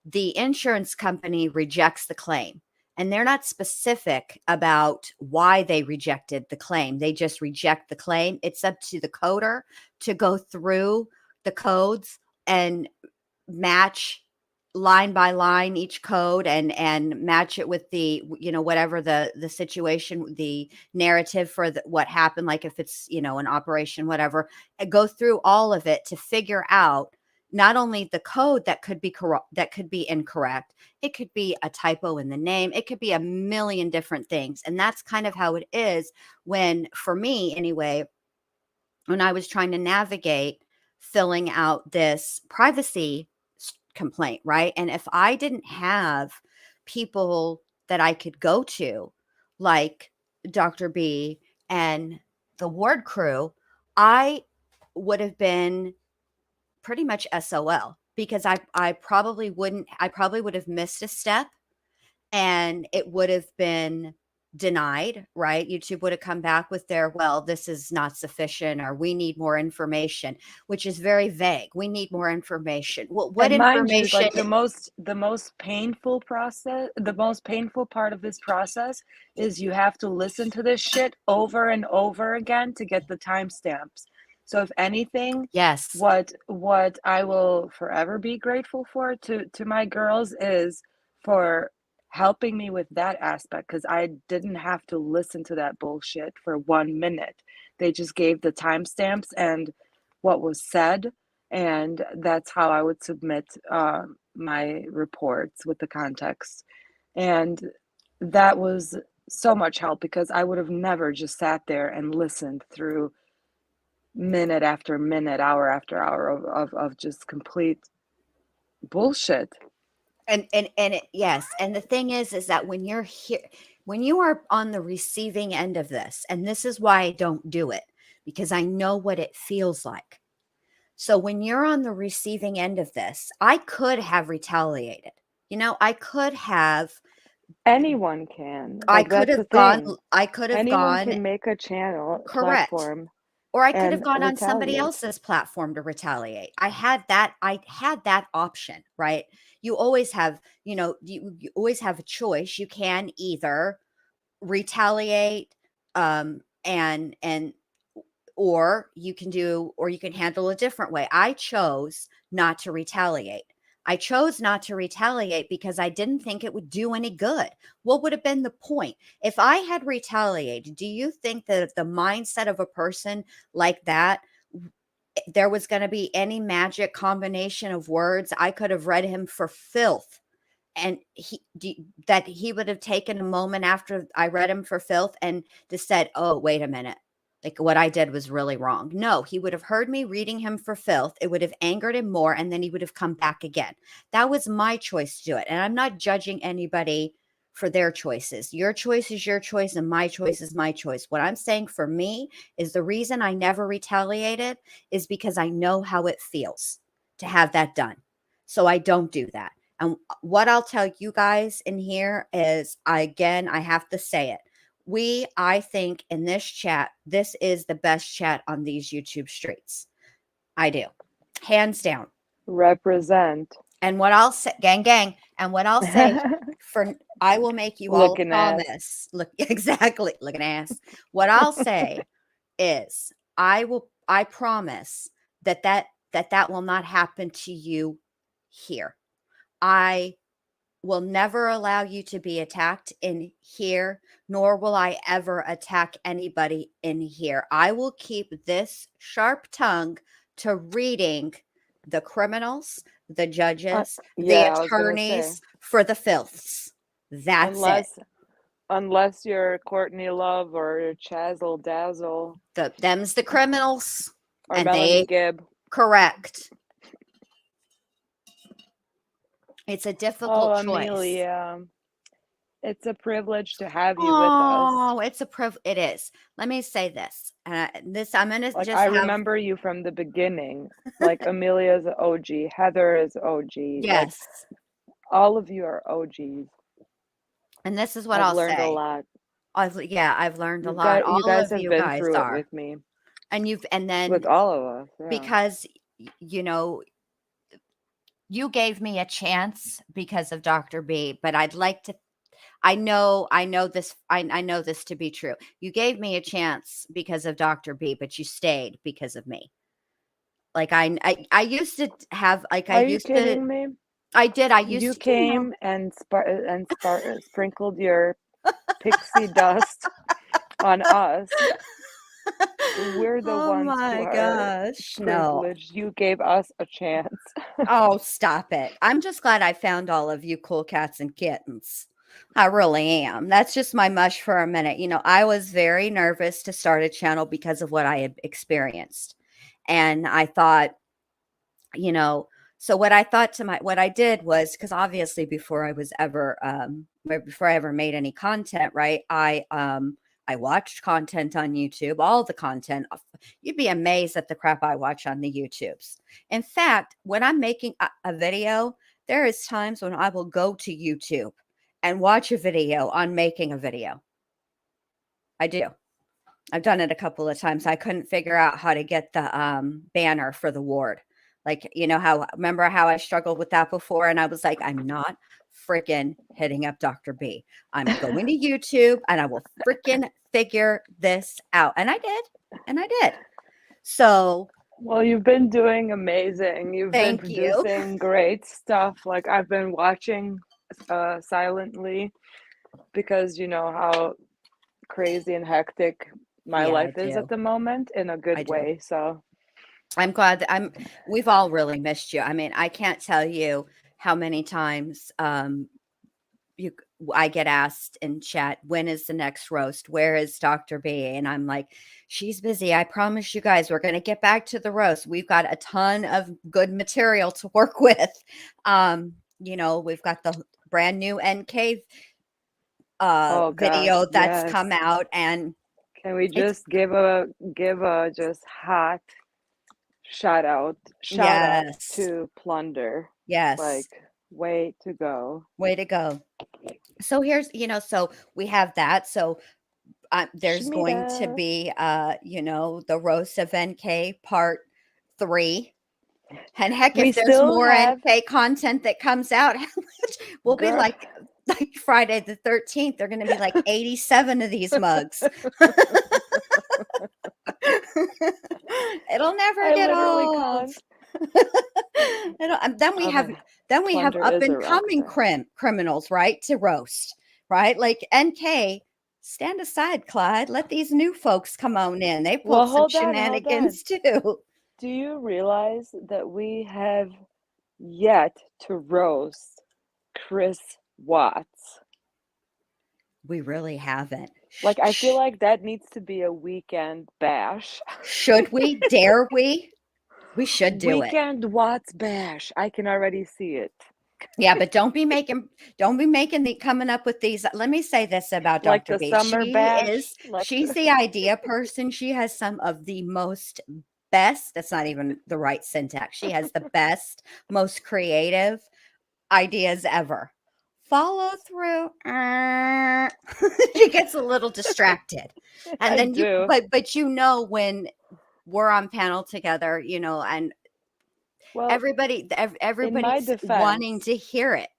The insurance company rejects the claim, and they're not specific about why they rejected the claim. They just reject the claim. It's up to the coder to go through the codes and match line by line each code, and match it with the, whatever the situation, the narrative for what happened, like if it's, an operation, whatever, and go through all of it to figure out not only the code that could be that could be incorrect, it could be a typo in the name, it could be a million different things. And that's kind of how it is when, for me anyway, when I was trying to navigate filling out this privacy complaint, right? And if I didn't have people that I could go to, like Dr. B and the ward crew, I would have been pretty much SOL, because I probably would have missed a step, and it would have been denied, right? YouTube would have come back with their, well, this is not sufficient, or we need more information, which is very vague. We need more information. What And mind you, information? like the most painful process, the most painful part of this process is you have to listen to this shit over and over again to get the timestamps. So if anything, Yes. what I will forever be grateful for to my girls is for helping me with that aspect, because I didn't have to listen to that bullshit for 1 minute. They just gave the timestamps and what was said, and that's how I would submit my reports with the context. And that was so much help, because I would have never just sat there and listened through minute after minute, hour after hour of just complete bullshit. Yes, and the thing is that when you're here, when you are on the receiving end of this, and this is why I don't do it, because I know what it feels like. So when you're on the receiving end of this, I could have retaliated. I could have Anyone can. I Like, could that's the have gone thing. I could have Anyone gone can make a channel, correct. platform, Or I could have and gone on somebody retaliate. else's platform to retaliate. I had that option, right? You always have, you always have a choice. You can either retaliate, and or you can handle a different way. I chose not to retaliate. I chose not to retaliate because I didn't think it would do any good. What would have been the point? If I had retaliated, do you think that the mindset of a person like that, there was going to be any magic combination of words? I could have read him for filth, and that he would have taken a moment after I read him for filth and just said, "Oh, wait a minute. Like, what I did was really wrong." No, he would have heard me reading him for filth. It would have angered him more, and then he would have come back again. That was my choice to do it. And I'm not judging anybody for their choices. Your choice is your choice, and my choice is my choice. What I'm saying for me is the reason I never retaliated is because I know how it feels to have that done. So I don't do that. And what I'll tell you guys in here is, I have to say it. I think in this chat, this is the best chat on these YouTube streets. I do. Hands down. Represent. And what I'll say, gang, and what I'll say I will make you all a Looking ass. promise. Look, exactly, looking ass. What I'll say is, I promise that will not happen to you here. I will never allow you to be attacked in here, nor will I ever attack anybody in here. I will keep this sharp tongue to reading the criminals, the judges, the Yeah, I was gonna say, attorneys for the filths. That's it. unless you're Courtney Love or Chazzle Dazzle Them's the criminals, or and Melanie Gibb. correct. It's a Oh, difficult choice. Amelia, it's a privilege to have you with us. Oh, it is. Let me say this. I'm gonna Like, just I have. remember you from the beginning. Like, Amelia's an OG, Heather is OG. Like, Yes. all of you are OGs. And this is what I've I'll learned a say. lot. I've learned a You lot. guys, you All guys of have you been guys through it are. with me, And then with all of us. Yeah. because you gave me a chance because of Dr. B, but I'd like to I know this I know this to be true. You gave me a chance because of Dr. B, but you stayed because of me. Like, I used to have, like, Are you kidding me? I did. I used You to, came and sprinkled your pixie dust on us, We're the Oh ones who my are gosh. No. privileged. You gave us a chance. Oh, stop it. I'm just glad I found all of you cool cats and kittens. I really am. That's just my mush for a minute. I was very nervous to start a channel because of what I had experienced. And I thought, you know, so what I did was, because obviously before I ever made any content, right? I watched content on YouTube, all the content. You'd be amazed at the crap I watch on the YouTubes. In fact, when I'm making a video, there is times when I will go to YouTube and watch a video on making a video. I do. I've done it a couple of times. I couldn't figure out how to get the banner for the ward. Like, remember how I struggled with that before? And I was like, I'm not freaking hitting up Dr. B. I'm going to YouTube and I will freaking figure this out. And I did. And I did. So Well, you've been doing amazing. You've been thank you. producing great stuff. Like I've been watching silently because you know how crazy and hectic my Yeah, I life is do. at the moment in a I good do. way. So I'm glad that we've all really missed you. I mean, I can't tell you how many times you I get asked in chat, when is the next roast? Where is Dr. B? And I'm like, she's busy. I promise you guys, we're going to get back to the roast. We've got a ton of good material to work with. We've got the brand new NK oh gosh, video that's yes. come out, and Can we it's just give a just hot shout out yes, to Plunder. yes, Like way to go. way to go. So here's, so we have that. So there's going to Schmida. be, the roast of NK part 3. And heck, We if there's still more have NK content that comes out, how much we'll be girl. like Friday the 13th. They're going to be like 87 of these mugs. It'll never I get literally old. can't. Then we Oh have my up Plunder is and a rock coming star. criminals, right? To roast, right? Like NK, stand aside, Clyde. Let these new folks come on in. They Well, pulled some hold on. shenanigans too. Do you realize that we have yet to roast Chris Watts? We really haven't. Like, I feel like that needs to be a weekend bash. Should we? Dare we? We should do it. Weekend Watts bash. I can already see it. Yeah, but don't be making coming up with these. Let me say this about Like Dr. the B. summer bash. She's the idea person. She has some of the most best, that's not even the right syntax. She has the best, most creative ideas ever. Follow through. She gets a little distracted. And I then do. but when we're on panel together, and Well, everybody's defense, wanting to hear it.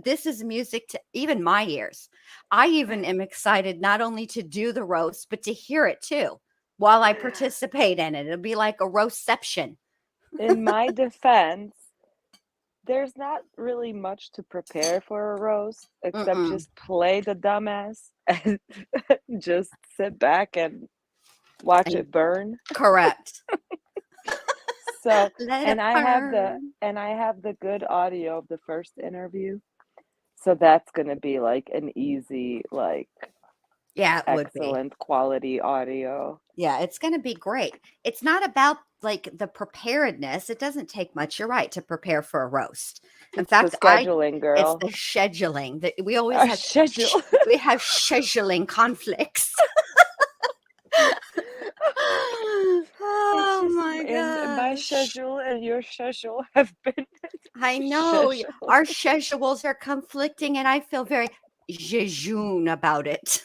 This is music to even my ears. I even am excited not only to do the roast, but to hear it too while I participate in it. It'll be like a roastception. in my defense, there's not really much to prepare for a roast except Mm-mm. just play the dumbass and just sit back and watch it burn. Correct. So, Let and it I have the good audio of the first interview. So that's going to be like an easy, like Yeah, it would be. excellent quality audio. Yeah, it's going to be great. It's not about like the preparedness. It doesn't take much, you're right, to prepare for a roast. In It's fact, the scheduling, it's girl. the scheduling that we always Our have. schedule. We have scheduling conflicts. Oh my And my gosh. schedule and your schedule have been I know schedule. our schedules are conflicting and I feel very jejune about it.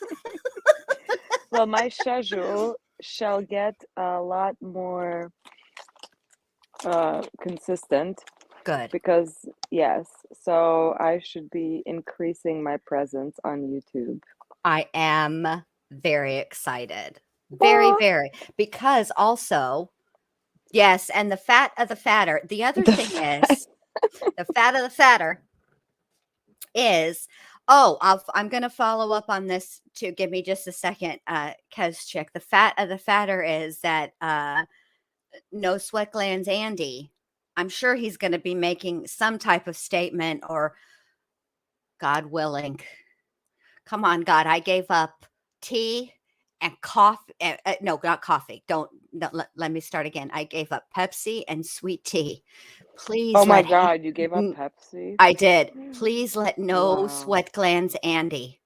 Well, my schedule shall get a lot more consistent Good. because yes, so I should be increasing my presence on YouTube. I am very excited. Very, Aw. very. Because also, yes, and the fat of the fatter. The other thing is, the fat of the fatter is Oh, I'm gonna follow up on this too. Give me just a second, Kez chick. The fat of the fatter is that no sweat glands Andy. I'm sure he's gonna be making some type of statement or God willing. Come on, God, I gave up tea and coffee. No, not coffee. Don't no, let me start again. I gave up Pepsi and sweet tea. Oh Please my let God, you gave up Pepsi? I did. Please let no Wow. sweat glands Andy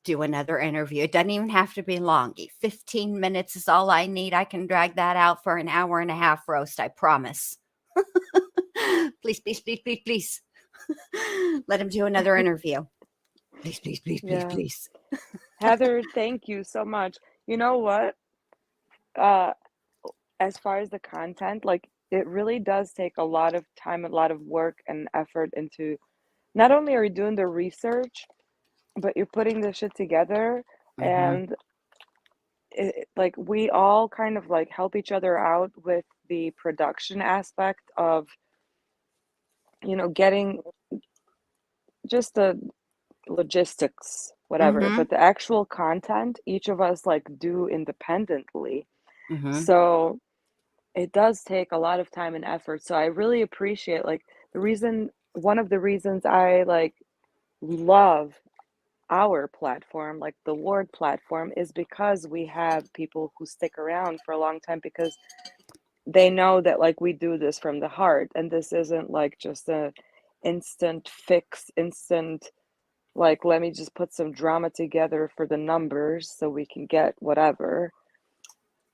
do another interview. It doesn't even have to be long. 15 minutes is all I need. I can drag that out for an hour and a half roast, I promise. Please, please, please, please, please. Let him do another interview. Please, please, please, please, Yeah. please. Heather, thank you so much. You know what? Uh, as far as the content, like it really does take a lot of time, a lot of work and effort into not only are you doing the research, but you're putting the shit together Mm-hmm. and like we all kind of like help each other out with the production aspect of, getting just the logistics, whatever, Mm-hmm. but the actual content each of us like do independently. Mm-hmm. So it does take a lot of time and effort. So I really appreciate like one of the reasons I like love our platform, like the Ward platform, is because we have people who stick around for a long time because they know that like we do this from the heart and this isn't like just a instant fix, instant like let me just put some drama together for the numbers so we can get whatever.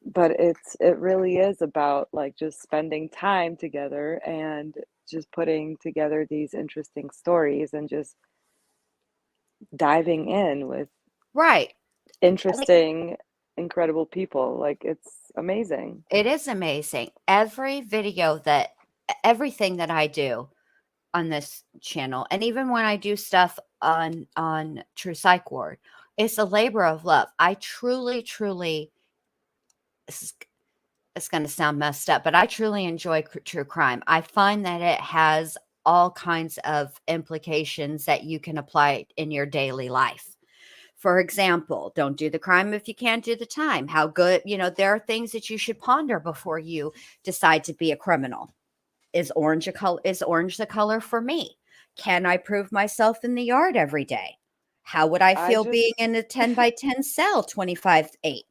But it really is about like just spending time together and just putting together these interesting stories and just diving in with Right. Like, interesting, incredible people. Like it's amazing. it is amazing. Everything that I do on this channel, and even when I do stuff on True Psych Ward, it's a labor of love. I truly, truly, this is it's going to sound messed up, but I truly enjoy true crime. I find that it has all kinds of implications that you can apply in your daily life. For example, don't do the crime if you can't do the time. How good, there are things that you should ponder before you decide to be a criminal. Is orange the color for me? Can I prove myself in the yard every day? How would I I feel just being in a 10 by 10 cell 25/8?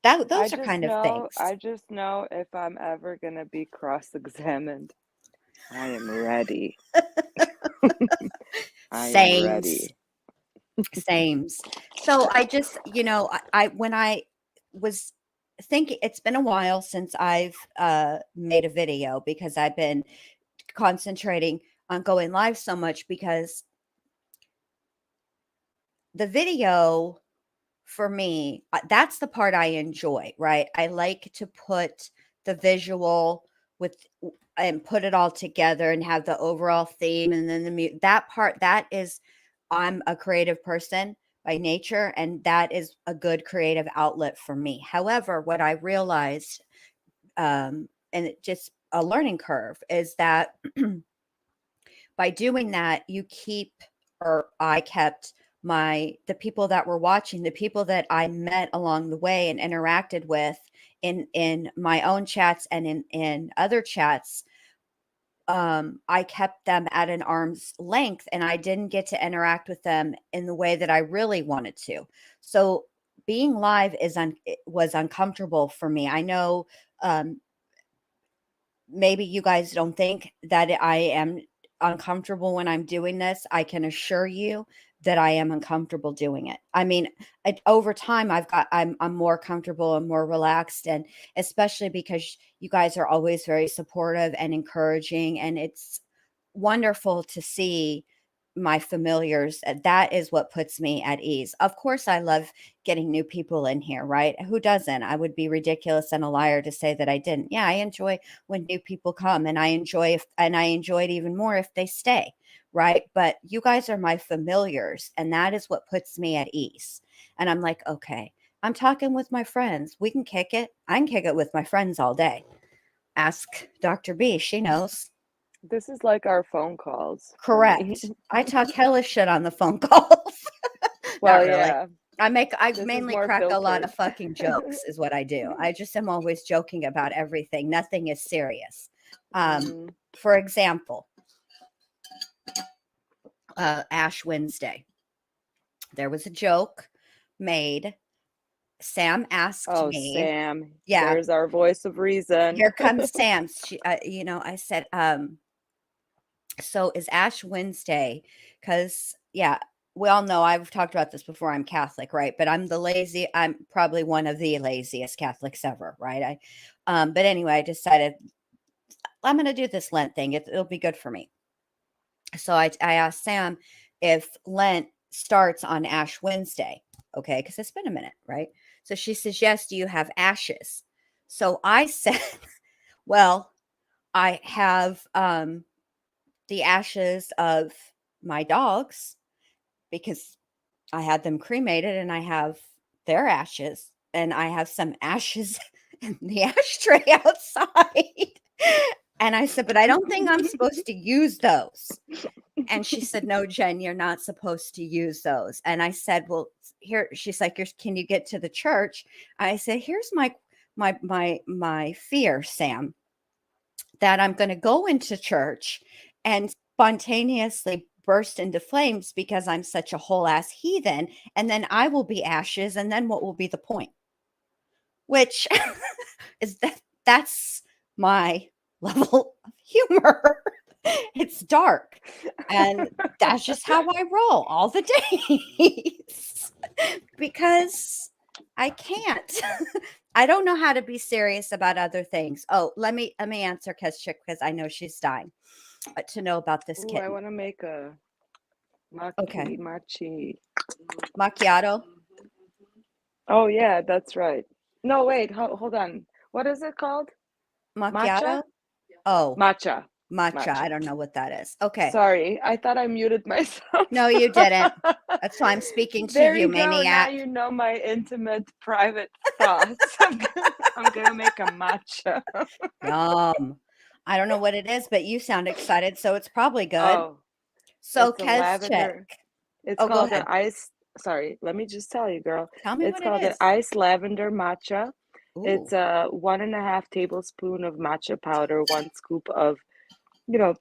That I those are just kind of know things. I just know if I'm ever gonna be cross-examined, I am ready. I am Sames. ready. Sames. So I just, I when I was thinking, it's been a while since I've made a video because I've been concentrating on going live so much because the video for me, that's the part I enjoy, right? I like to put the visual with and put it all together and have the overall theme and then that part that is I'm a creative person by nature and that is a good creative outlet for me. However, what I realized and it just a learning curve is that by doing that, you keep or I kept the people that were watching, the people that I met along the way and interacted with in my own chats and in other chats. I kept them at an arm's length and I didn't get to interact with them in the way that I really wanted to. So being live it was uncomfortable for me. I know um, maybe you guys don't think that I am uncomfortable when I'm doing this. I can assure you that I am uncomfortable doing it. I mean, over time I'm more comfortable and more relaxed and especially because you guys are always very supportive and encouraging and it's wonderful to see my familiars. That is what puts me at ease. Of course, I love getting new people in here, right? Who doesn't? I would be ridiculous and a liar to say that I didn't. Yeah, I enjoy when new people come and I enjoy it even more if they stay, right? But you guys are my familiars and that is what puts me at ease. And I'm like, okay, I'm talking with my friends. We can kick it. I can kick it with my friends all day. Ask Dr. B, she knows. This is like our phone calls for me. Correct. I talk hella shit on the phone calls. Well, Not really. yeah, I this is mainly more crack a lot filtered. of fucking jokes is what I do. I just am always joking about everything. Nothing is serious. Mhm. For example, Ash Wednesday. There was a joke made. Sam asked Oh, me, Sam, yeah, there's our voice of reason. here comes Sam. She, I said, so is Ash Wednesday? Because, yeah, we all know I've talked about this before. I'm Catholic, right? But I'm probably one of the laziest Catholics ever, right? But anyway, I decided I'm going to do this Lent thing. It'll be good for me. So I asked Sam if Lent starts on Ash Wednesday, okay? Because it's been a minute, right? So she says, yes, do you have ashes? So I said, well, I have the ashes of my dogs because I had them cremated and I have their ashes and I have some ashes in the ashtray outside. And I said, but I don't think I'm supposed to use those. And she said, no, Jen, you're not supposed to use those. And I said, well, here, she's like, can you get to the church? I said, here's my fear, Sam, that I'm going to go into church and spontaneously burst into flames because I'm such a whole ass heathen. And then I will be ashes. And then what will be the point? Which is that's my level of humor. It's dark. And that's just how I roll all the days because I can't. I don't know how to be serious about other things. Oh, let me answer Keschick because I know she's dying to know about this Ooh, I kitten. want to make a Okay, machi. macchiato. Oh, yeah, that's right. No, wait, hold on. What is it called? Matcha? Macchiato. Oh, Matcha. matcha. I Matcha. don't know what that is. Okay, Sorry, I thought I muted myself. no, you didn't. That's why I'm speaking to There you, you go. Now maniac. you know my intimate, private thoughts. I'm gonna make a matcha. Yum. I don't know what it is, but you sound excited, so it's probably good. Oh, So, it's a Keschick. lavender. It's Oh, go called an ahead. ice. Sorry, let me just tell you, girl. Tell me It's what it called an is. ice lavender matcha. It's Ooh. a 1.5 tablespoon of matcha powder, 1 scoop of, you know,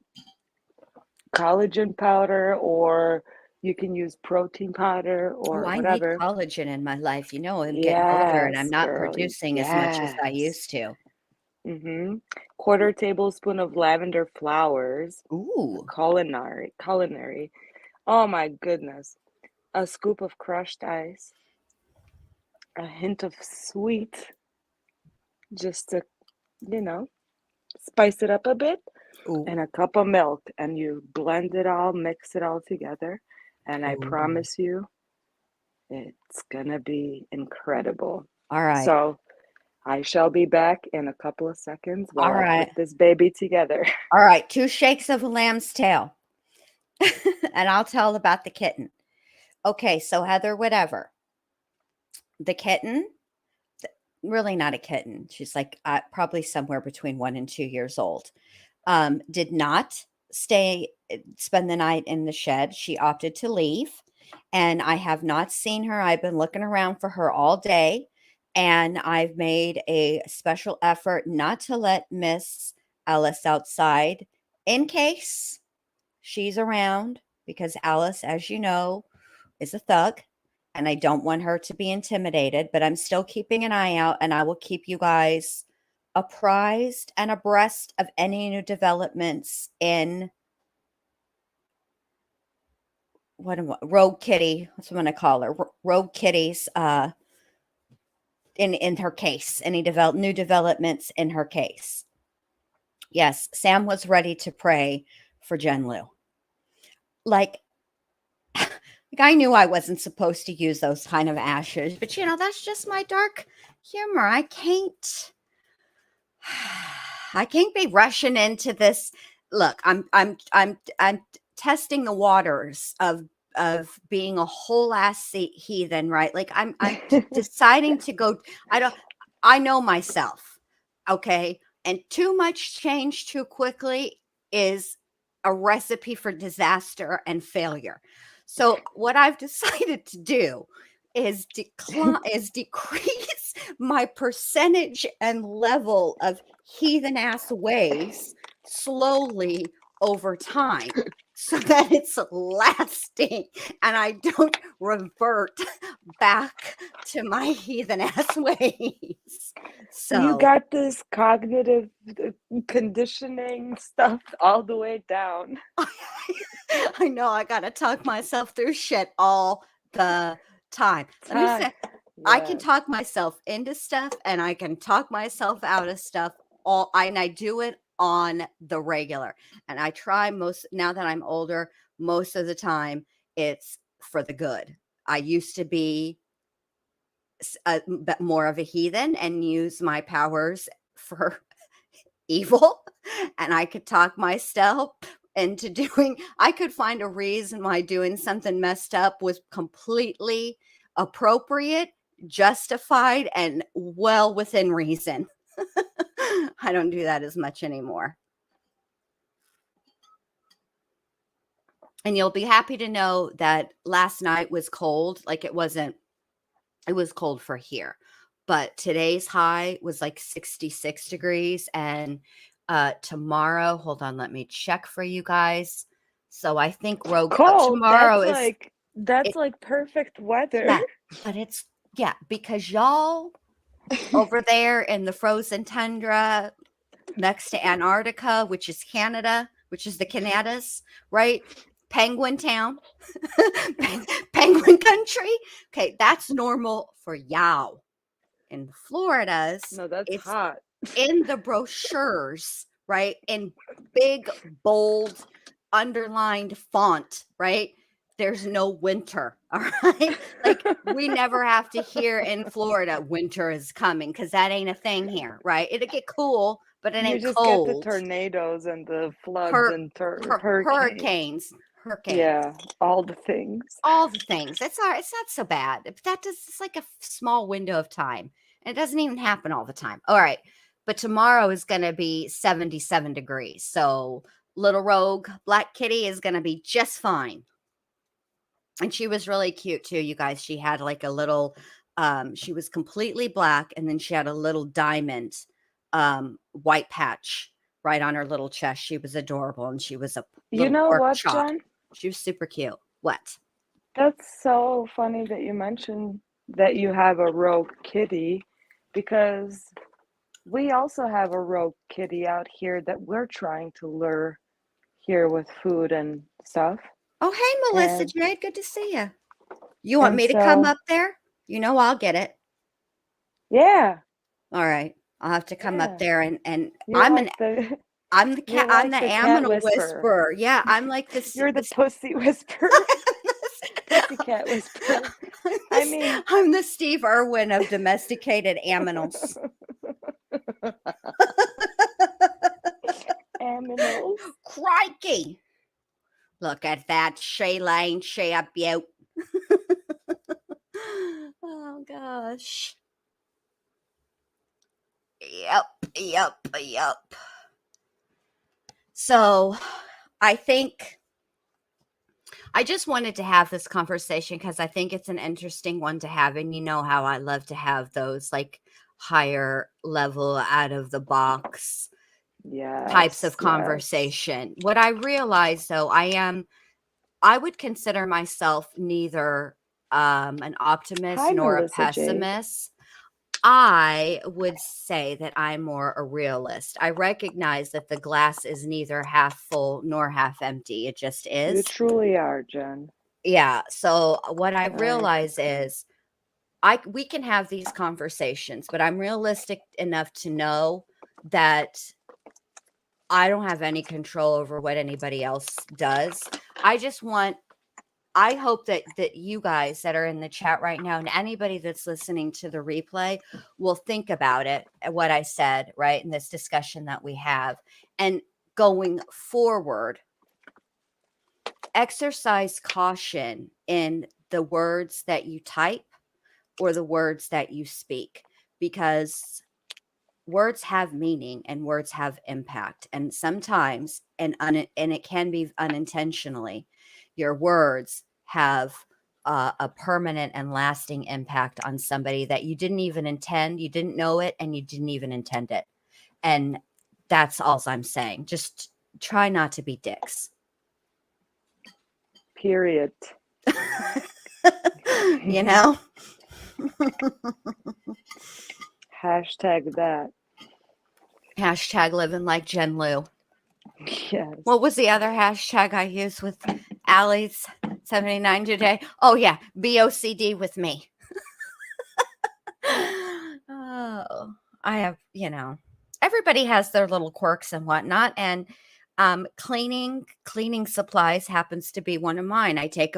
collagen powder, or you can use protein powder Oh, or I need whatever. collagen in my life. You know, I'm getting older and I'm Yes, not girly. producing as much as I Yes. used to. Mm-hmm. 1/4 tablespoon of lavender flowers. Ooh. Culinary. Oh my goodness. A scoop of crushed ice. A hint of sweet, just to, you know, spice it up a bit. Ooh. And a cup of milk. And you blend it all, mix it all together. And I Ooh. promise you, it's gonna be incredible. All right. So I shall be back in a couple of seconds All while I put right. this baby together. All right. 2 shakes of a lamb's tail. And I'll tell about the kitten. Okay, so Heather, whatever. The kitten, really not a kitten. She's like probably somewhere between 1 and 2 years old. Did not spend the night in the shed. She opted to leave, and I have not seen her. I've been looking around for her all day, and I've made a special effort not to let Miss Alice outside in case she's around because Alice, as you know, is a thug. And I don't want her to be intimidated, but I'm still keeping an eye out and I will keep you guys apprised and abreast of any new developments in Rogue Kitty. That's what I'm going to call her. Rogue Kitty's in her case. Any new developments in her case. Yes, Sam was ready to pray for Jen Lu. Like I knew I wasn't supposed to use those kind of ashes, but that's just my dark humor. I can't be rushing into this. Look, I'm testing the waters of being a whole ass heathen, right? Like I'm deciding to go. I know myself, okay, and too much change too quickly is a recipe for disaster and failure. So what I've decided to do is decrease my percentage and level of heathen ass ways slowly over time so that it's lasting and I don't revert back to my heathen ass ways. You So got this cognitive conditioning stuff all the way down. I know I gotta talk myself through shit all the time. Let me say, I can Yes. talk myself into stuff and I can talk myself out of stuff and I do it on the regular. And I try now that I'm older, most of the time it's for the good. I used to be more of a heathen and use my powers for evil, and I could talk myself into doing I could find a reason why doing something messed up was completely appropriate, justified, and well within reason. I don't do that as much anymore. And you'll be happy to know that last night was cold. Like it was cold for here. But today's high was like 66 degrees. And tomorrow, hold on, let me check for you guys. So I think Cold. tomorrow That's it, like perfect weather. yeah, but because y'all over there in the frozen tundra next to Antarctica, which is Canada, which is the Canadas, right? Penguin town, penguin country. Okay, that's normal for y'all. In Florida's, No, that's it's hot. in the brochures, right? In big, bold, underlined font, right? There's no winter, all right? Like we never have to hear in Florida winter is coming because that ain't a thing here, right? It'll get cool, but it You ain't just get the cold. tornadoes and the floods Hur- and hurricanes. hurricanes, Yeah, all the things. all the things. It's not so bad. But it's like a small window of time. And it doesn't even happen all the time. All right. But tomorrow is going to be 77 degrees. So little rogue black kitty is going to be just fine. And she was really cute too, you guys. She had like a little she was completely black and then she had a little diamond white patch right on her little chest. She was adorable and she was a You little know pork what, chop. Jen? She was super cute. What? That's so funny that you mentioned that you have a rogue kitty because we also have a rogue kitty out here that we're trying to lure here with food and stuff. Oh, hey, Melissa And Jade. Good to see you. You want and me to come so up there? You know I'll get it. yeah, All right. I'll have to come up yeah. there and You're like the you're I'm like the the cat aminal whisperer. whisperer. Yeah, I'm like You're the this pussy whisperer. Pussycat whisperer. I mean, I'm the Steve Irwin of domesticated aminals. aminals. Crikey. Look at that. Shaylane, she up you. Oh gosh. Yep. So I think I just wanted to have this conversation because I think it's an interesting one to have. And you know how I love to have those like higher level out of the box types of Yes, conversation. What I realize though, I would consider myself neither an optimist Hi, nor a Melissa Jade. pessimist. I would say that I'm more a realist. I recognize that the glass is neither half full nor half empty. It just You is. truly are, Jen. Yeah. So what I I realize is we can have these conversations, but I'm realistic enough to know that I don't have any control over what anybody else does. I hope that you guys that are in the chat right now and anybody that's listening to the replay will think about it, what I said, right, in this discussion that we have. And going forward, exercise caution in the words that you type or the words that you speak, because words have meaning and words have impact. And sometimes, and it can be unintentionally, your words have a permanent and lasting impact on somebody that you didn't even intend, you didn't know it, and you didn't even intend it. And that's all I'm saying. Just try not to be dicks. Period. You know? Hashtag that. Hashtag living like Jen Lou. Yes. What was the other hashtag I used with Allie's 79 today? Oh, yeah. BOCD with me. Oh, I have, everybody has their little quirks and whatnot. And cleaning supplies happens to be one of mine. I take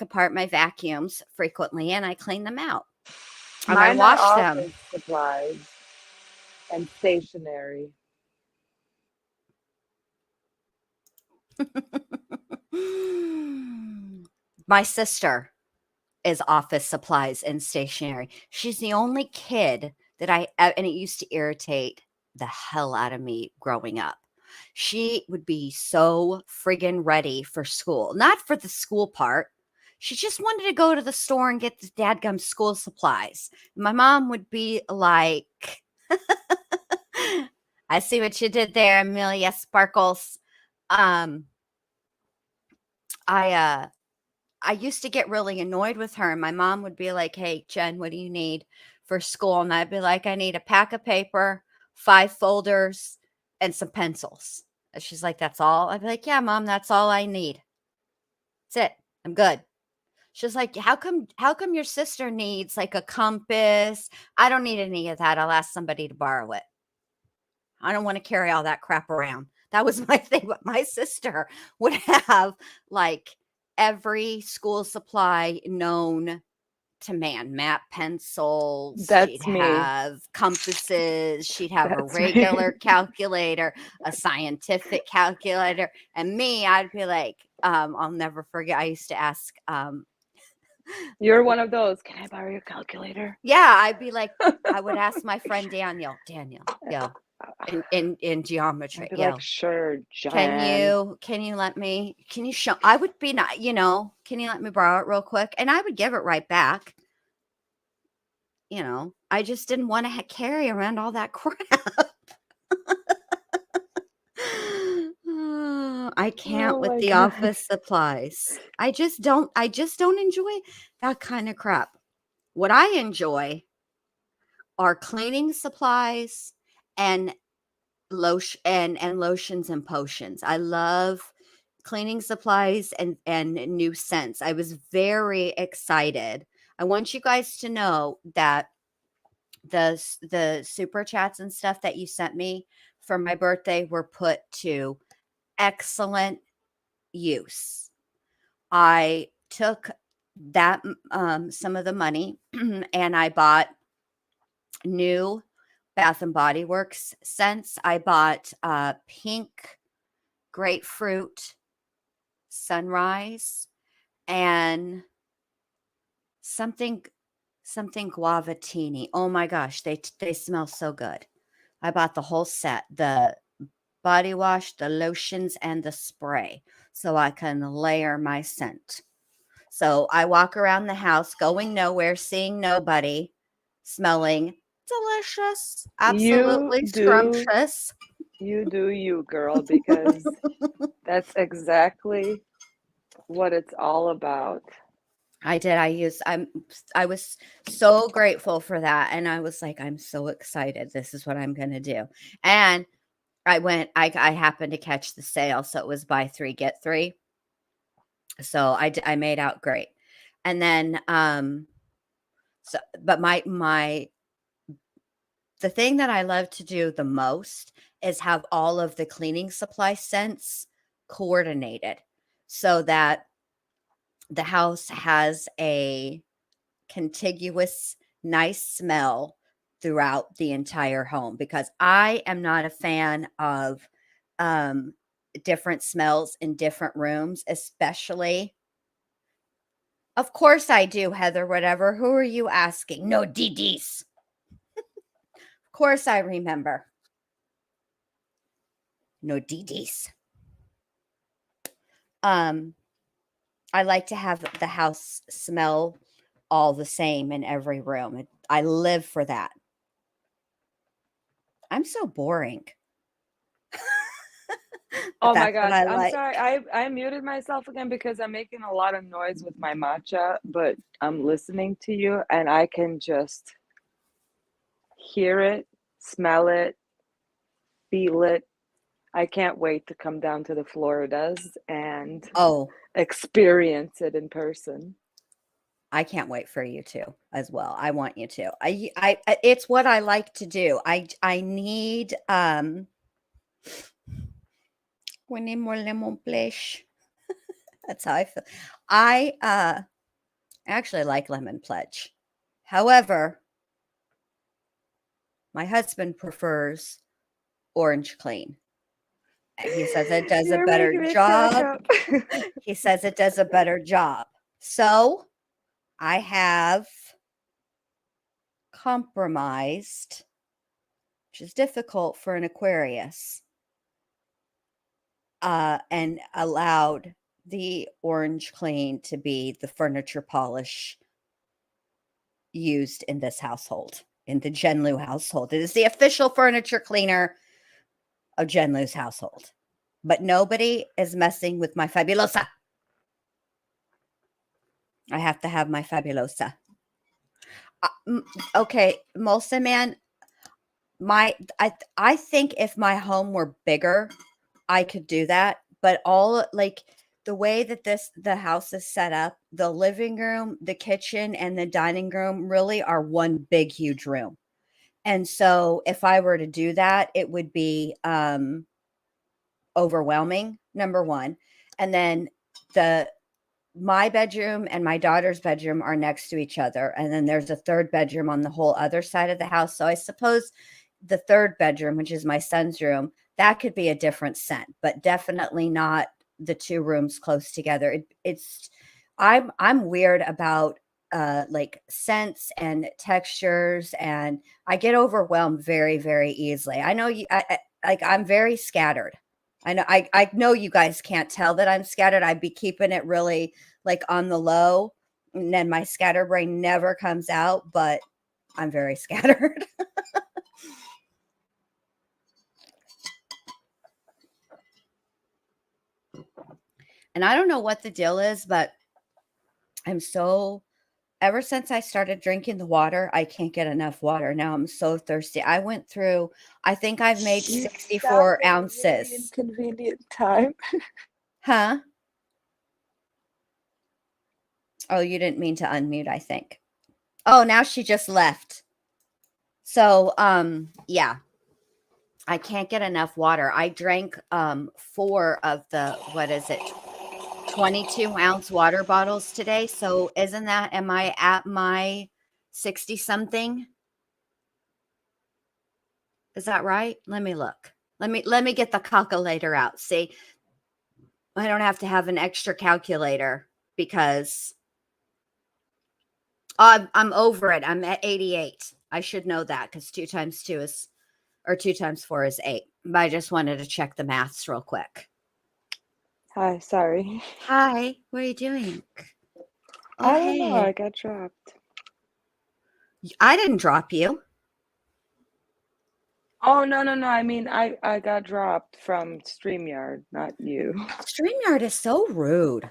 apart my vacuums frequently and I clean them out. And I Mine are wash them. office supplies and stationery. My sister is office supplies and stationery. She's the only kid that and it used to irritate the hell out of me growing up. She would be so friggin' ready for school, not for the school part. She just wanted to go to the store and get the dadgum school supplies. My mom would be like, I see what you did there, Amelia Sparkles. I used to get really annoyed with her, and my mom would be like, "Hey, Jen, what do you need for school?" And I'd be like, "I need a pack of paper, 5 folders, and some pencils." And she's like, "That's all?" I'd be like, "Yeah, Mom, that's all I need. That's it. I'm good." She's like, how come your sister needs like a compass? I don't need any of that. I'll ask somebody to borrow it. I don't want to carry all that crap around." That was my thing. But my sister would have like every school supply known to man, map pencils, she'd That's me. have compasses, she'd have a That's me. regular calculator, a scientific calculator. And me, I'd be like, I'll never forget. I used to ask, You're one of those. Can I borrow your calculator? yeah, I'd be like, I would ask my friend Daniel, yo, in geometry, I'd be yo, like, sure, Jen. can you let me, can you show, I would be not, can you let me borrow it real quick? And I would give it right back. I just didn't want to carry around all that crap. I can't with the office supplies. I just don't enjoy that kind of crap. What I enjoy are cleaning supplies and lotions and potions. I love cleaning supplies and new scents. I was very excited. I want you guys to know that the super chats and stuff that you sent me for my birthday were put to excellent use. I took that some of the money and I bought new Bath and Body Works scents. I bought pink grapefruit sunrise and something guavatini. Oh my gosh, they smell so good. I bought the whole set, the body wash, the lotions, and the spray, so I can layer my scent. So I walk around the house going nowhere, seeing nobody, smelling delicious, absolutely scrumptious. You do you, girl, because that's exactly what it's all about. I did. I was so grateful for that. And I was like, I'm so excited. This is what I'm going to do. And I happened to catch the sale. So it was buy 3, get 3. So I made out great. And then, but the thing that I love to do the most is have all of the cleaning supply scents coordinated so that the house has a contiguous, nice smell throughout the entire home, because I am not a fan of different smells in different rooms, especially. Of course I do, Heather, whatever. Who are you asking? No, DDs. Of course I remember. No DDs. I like to have the house smell all the same in every room. I live for that. I'm so boring. Oh my That's what gosh, I I'm like. sorry. I muted myself again because I'm making a lot of noise with my matcha, but I'm listening to you and I can just hear it, smell it, feel it. I can't wait to come down to the Floridas and Oh, experience it in person. I can't wait for you to as well. I want you to. It's what I like to do. I need we need more lemon pledge. That's how I feel. I actually like lemon pledge. However, my husband prefers orange clean. He says it does a You're better making me crack job. up. He says it does a better job. So I have compromised, which is difficult for an Aquarius, and allowed the orange clean to be the furniture polish used in this household, in the Genlu household. It is the official furniture cleaner of Genlu's household. But nobody is messing with my Fabulosa. I have to have my Fabulosa. Okay, Molson Man, I think if my home were bigger, I could do that. But all like the way that the house is set up, the living room, the kitchen, and the dining room really are one big huge room. And so if I were to do that, it would be overwhelming, number one. And then the my bedroom and my daughter's bedroom are next to each other. And then there's a third bedroom on the whole other side of the house. So I suppose the third bedroom, which is my son's room, that could be a different scent, but definitely not the two rooms close together. I'm weird about like scents and textures, and I get overwhelmed very, very easily. I know I'm very scattered. I know you guys can't tell that I'm scattered. I'd be keeping it really like on the low, and then my scatterbrain never comes out, but I'm very scattered. And I don't know what the deal is, but ever since I started drinking the water, I can't get enough water. Now I'm so thirsty. I think I've made You 64 sound at a really ounces. inconvenient time. Huh? Oh, you didn't mean to unmute, I think. Oh, now she just left. So, yeah. I can't get enough water. I drank 4 of the, what is it, 22-ounce water bottles today. So am I at my 60 something? Is that right? Let me look. Let me get the calculator out. See, I don't have to have an extra calculator because I'm over it. I'm at 88. I should know that because 2 times 2 is, or 2 times 4 is 8. But I just wanted to check the maths real quick. Hi, sorry. Hi, what are you doing? Oh, I don't know. I hey. got dropped. I didn't drop you. Oh, no, no, no. I mean, I got dropped from StreamYard, not you. StreamYard is so rude.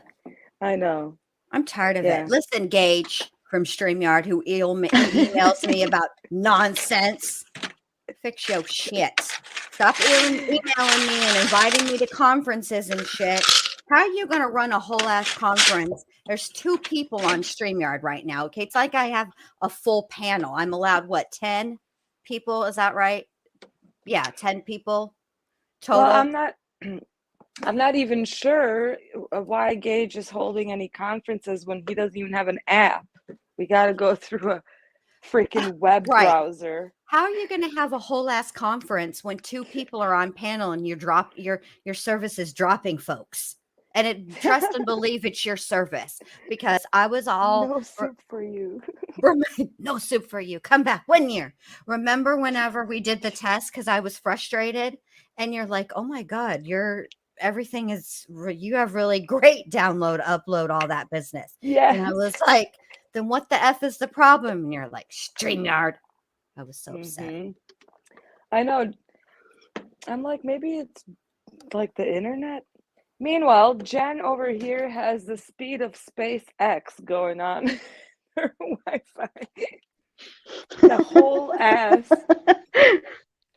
I know. I'm tired of Yeah. it. Listen, Gage from StreamYard, who emails me about nonsense. Fix your shit. Stop emailing me and inviting me to conferences and shit. How are you going to run a whole ass conference? There's 2 people on StreamYard right now. Okay. It's like I have a full panel. I'm allowed, what, 10 people? Is that right? Yeah, 10 people Well, total. I'm not even sure why Gage is holding any conferences when he doesn't even have an app. We got to go through a freaking web Right. browser. How are you going to have a whole ass conference when 2 people are on panel and your service is dropping folks? And trust and believe it's your service, because I was all No soup for you. no soup for you. Come back 1 year. Remember whenever we did the test because I was frustrated, and you're like, oh my God, everything is, you have really great download, upload, all that business. Yes. And I was like, then what the F is the problem? And you're like, StreamYard. I was so upset. I know. I'm like, maybe it's like the internet. Meanwhile, Jen over here has the speed of SpaceX going on her Wi-Fi. The whole ass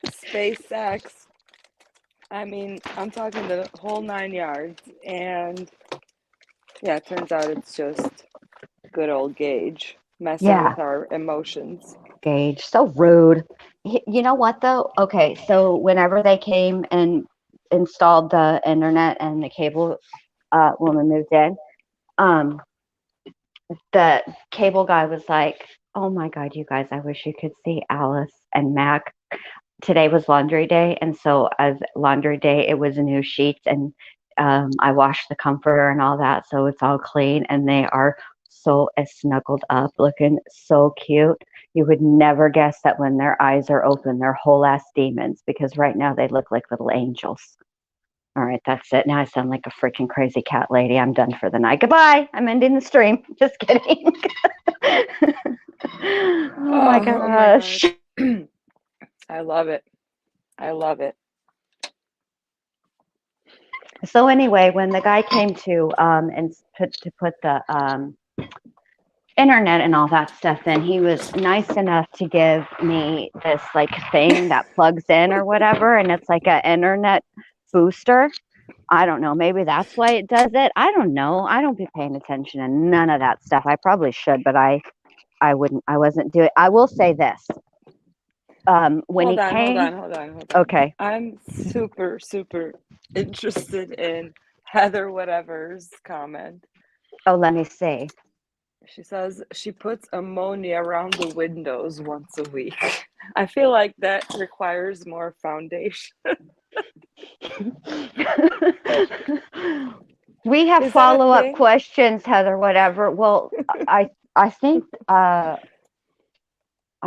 SpaceX. I mean, I'm talking the whole 9 yards. And yeah, it turns out it's just good old Gage messing with our emotions. Gage, so rude. You know what though? Okay, so whenever they came and installed the internet and the cable woman moved in, the cable guy was like, oh my God, you guys, I wish you could see Alice and Mac. Today was laundry day, and so as laundry day, it was new sheets, and I washed the comforter and all that, so it's all clean, and they are so snuggled up, looking so cute. You would never guess that when their eyes are open, they're whole ass demons, because right now they look like little angels. All right, that's it. Now I sound like a freaking crazy cat lady. I'm done for the night. Goodbye. I'm ending the stream. Just kidding. Oh my gosh. I love it. I love it. So anyway, when the guy came to put the internet and all that stuff in, he was nice enough to give me this like thing that plugs in or whatever, and it's like an internet booster. I don't know. Maybe that's why it does it. I don't know. I don't be paying attention to none of that stuff. I probably should, but I wouldn't. I wasn't doing. I will say this. When hold came, hold on. Okay. I'm super interested in Heather whatever's comment. Oh, let me see. She says she puts ammonia around the windows once a week. I feel like that requires more foundation. We have follow-up questions, Heather, whatever. Well, I think I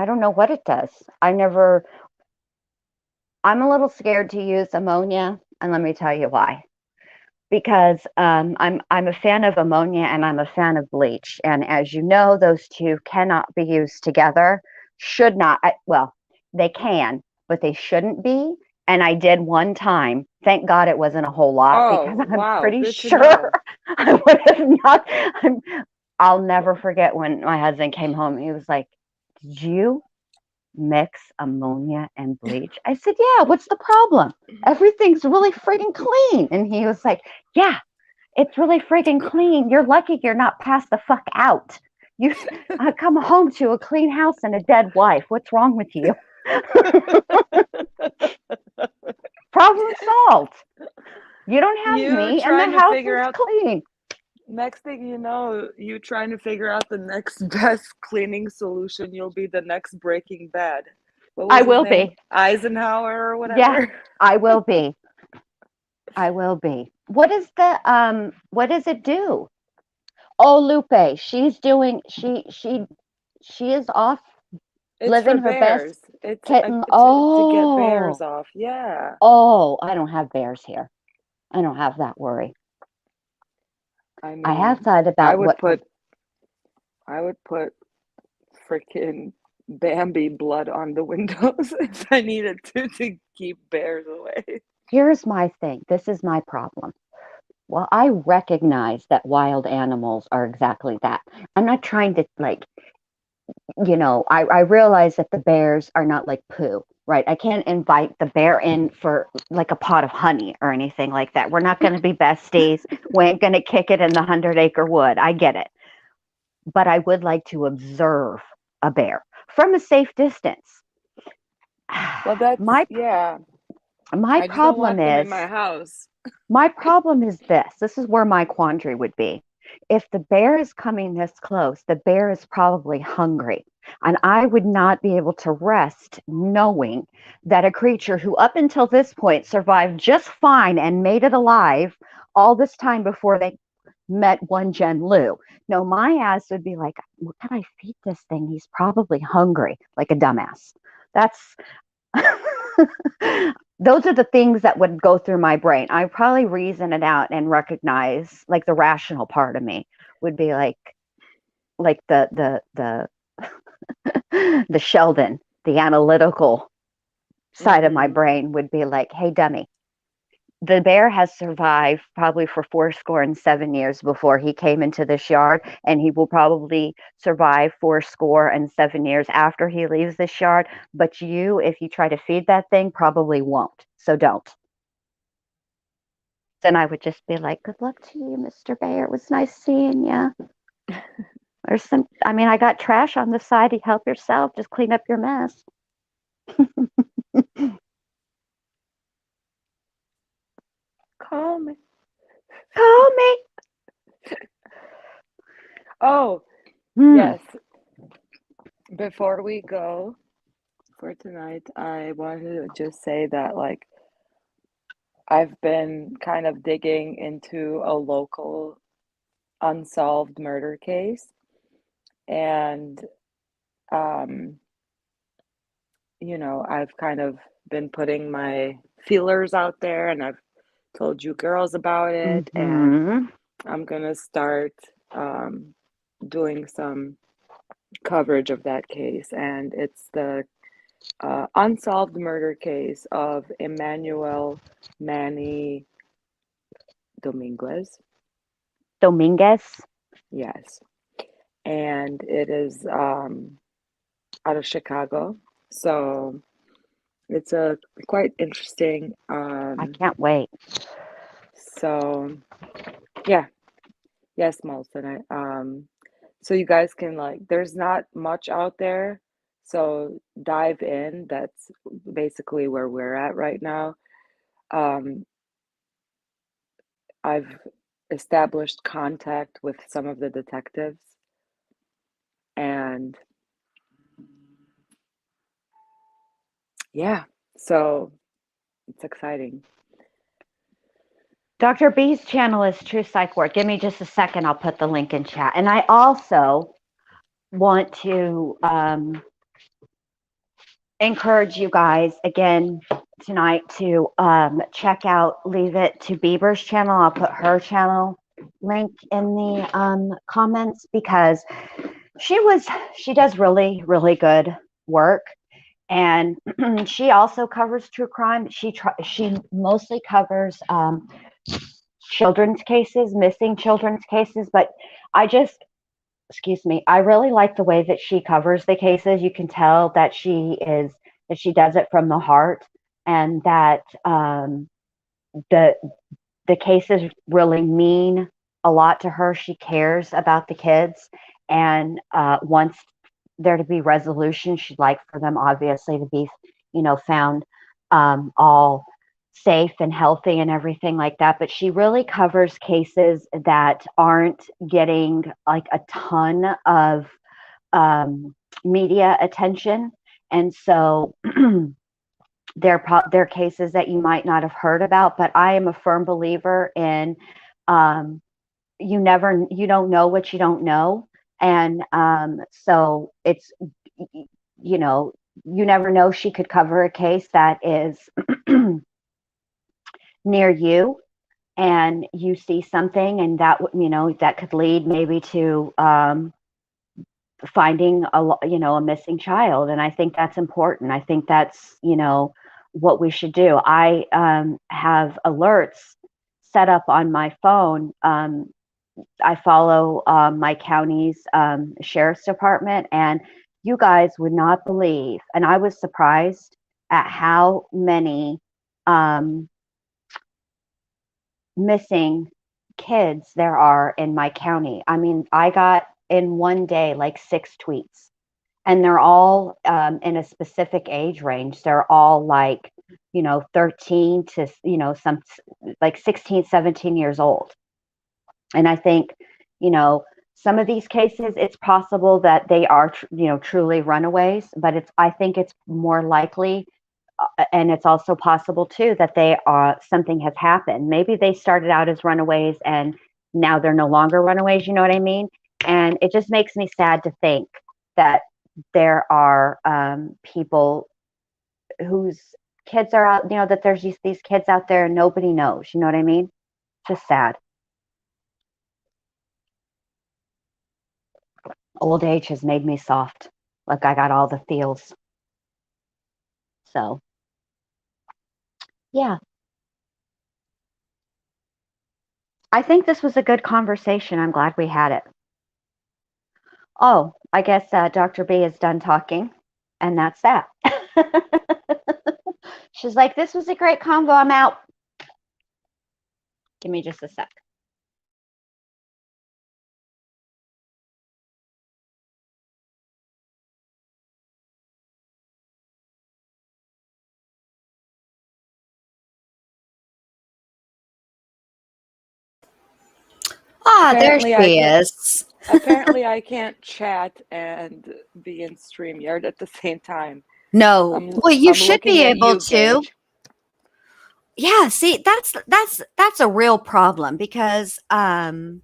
don't know what it does. I'm a little scared to use ammonia, and let me tell you why. Because I'm a fan of ammonia and I'm a fan of bleach, and as you know, those two cannot be used together. Should not. Well, they can, but they shouldn't be. And I did one time. Thank God it wasn't a whole lot, because I'm pretty sure I would have not. I'll never forget when my husband came home. He was like, "Did you mix ammonia and bleach?" I said, "Yeah, what's the problem? Everything's really freaking clean." And he was like, "Yeah, it's really freaking clean. You're lucky you're not passed the fuck out. You come home to a clean house and a dead wife. What's wrong with you?" Problem solved. You don't have me, and the house is clean. Next thing you know, you trying to figure out the next best cleaning solution. You'll be the next Breaking Bad. I will be Eisenhower or whatever. Yeah, I will be. I will be. What is the what does it do? Oh, Lupe, she's doing. She is off. It's living for her bears. best It's kitten. to get bears off. Yeah. Oh, I don't have bears here. I don't have that worry. I mean, I have thought about I would put freaking Bambi blood on the windows if I needed to keep bears away. Here's my thing. This is my problem. Well, I recognize that wild animals are exactly that. I'm not trying to I realize that the bears are not like poo, right? I can't invite the bear in for like a pot of honey or anything like that. We're not going to be besties. We ain't going to kick it in the 100-acre wood. I get it. But I would like to observe a bear from a safe distance. Well, that's my problem is in my house. My problem is this. This is where my quandary would be. If the bear is coming this close, the bear is probably hungry. And I would not be able to rest knowing that a creature who up until this point survived just fine and made it alive all this time before they met one Jen Lu. No, my ass would be like, what can I feed this thing? He's probably hungry, like a dumbass. That's those are the things that would go through my brain. I probably reason it out and recognize, like the rational part of me would be like the the Sheldon, the analytical side of my brain would be like, hey, dummy, the bear has survived probably for 7 years before he came into this yard, and he will probably survive 7 years after he leaves this yard. But you, if you try to feed that thing, probably won't. So don't. Then I would just be like, good luck to you, Mr. Bear. It was nice seeing you. There's some, I mean, I got trash on the side. You help yourself. Just clean up your mess. Call me. Call me. Oh, yes. Before we go for tonight, I wanted to just say that, like, I've been kind of digging into a local unsolved murder case, and you know, I've kind of been putting my feelers out there, and I've told you girls about it, and I'm gonna start doing some coverage of that case, and it's the unsolved murder case of Emmanuel Manny Dominguez. Yes. And it is out of Chicago. So it's a quite interesting. I can't wait. So yeah. Yes, Molson. So you guys can, like, there's not much out there. So dive in. That's basically where we're at right now. I've established contact with some of the detectives, and yeah, so it's exciting. Dr. B's channel is True Psych Ward. Give me just a second. I'll put the link in chat. And I also want to encourage you guys again tonight to check out Leave It to Bieber's channel. I'll put her channel link in the comments, because she does really, really good work. And she also covers true crime. She mostly covers children's cases, missing children's cases. But I really like the way that she covers the cases. You can tell that she does it from the heart, and that the cases really mean a lot to her. She cares about the kids, and wants there to be resolution. She'd like for them, obviously, to be, found all safe and healthy and everything like that. But she really covers cases that aren't getting like a ton of media attention, and so they're cases that you might not have heard about. But I am a firm believer in you don't know what you don't know. And so it's, you never know. She could cover a case that is near you, and you see something, and that could lead maybe to finding a missing child. And I think that's important. I think that's what we should do. I have alerts set up on my phone. I follow my county's sheriff's department, and you guys would not believe, and I was surprised at how many missing kids there are in my county. I mean, I got in one day like 6 tweets, and they're all in a specific age range. They're all like 13 to some like 16, 17 years old. And I think You know, some of these cases, it's possible that they are, truly runaways, but I think it's more likely, and it's also possible too that they are something has happened. Maybe they started out as runaways and now they're no longer runaways. You know what I mean? And it just makes me sad to think that there are people whose kids are out. That there's these kids out there and nobody knows. You know what I mean? Just sad. Old age has made me soft. Like I got all the feels. So, yeah. I think this was a good conversation. I'm glad we had it. Oh, I guess Dr. B is done talking, and that's that. She's like, this was a great convo. I'm out. Give me just a sec. Ah, there Apparently I she can't is. apparently I can't chat and be in StreamYard at the same time. No. Well, you I'm should be looking at able you, to. Gage. Yeah, see, that's a real problem because sometimes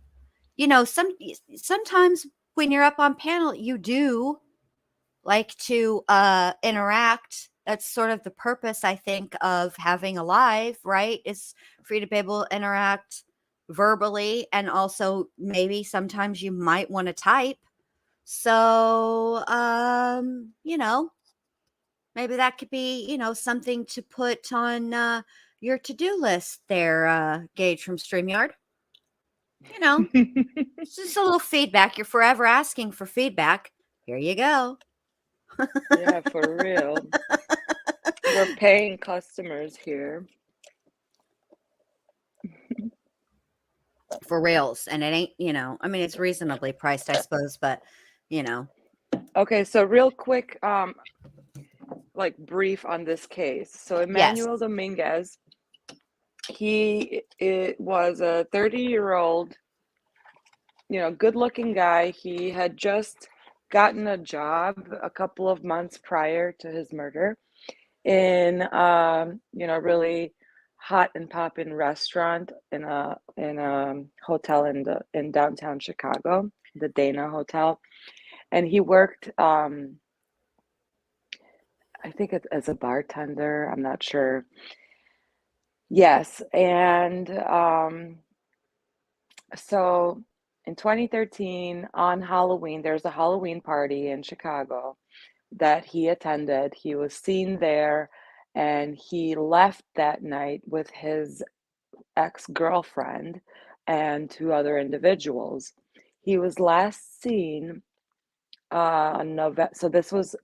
when you're up on panel, you do like to interact. That's sort of the purpose, I think, of having a live, right? Is for you to be able to interact verbally, and also maybe sometimes you might want to type. So, maybe that could be, something to put on your to-do list there, Gage from StreamYard. It's just a little feedback. You're forever asking for feedback. Here you go. Yeah, for real. We're paying customers here. For reals. And it ain't, it's reasonably priced, I suppose, but, Okay, so real quick, like brief on this case. So yes. Emmanuel Dominguez, it was a 30-year-old, good-looking guy. He had just gotten a job a couple of months prior to his murder in, really hot and poppin' restaurant in a hotel in downtown Chicago, the Dana Hotel, and he worked. I think it's as a bartender. I'm not sure. Yes, and so in 2013 on Halloween, there's a Halloween party in Chicago that he attended. He was seen there, and he left that night with his ex-girlfriend and two other individuals. He was last seen on November. So this was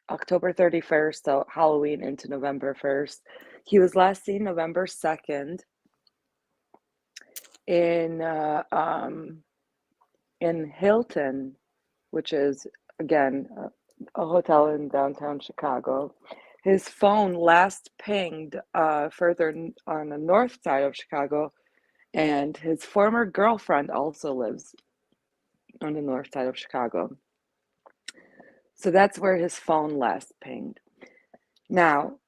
October 31st, so Halloween into November 1st. He was last seen November 2nd in Hilton, which is again a hotel in downtown Chicago. His phone last pinged further on the north side of Chicago, and his former girlfriend also lives on the north side of Chicago. So that's where his phone last pinged. Now,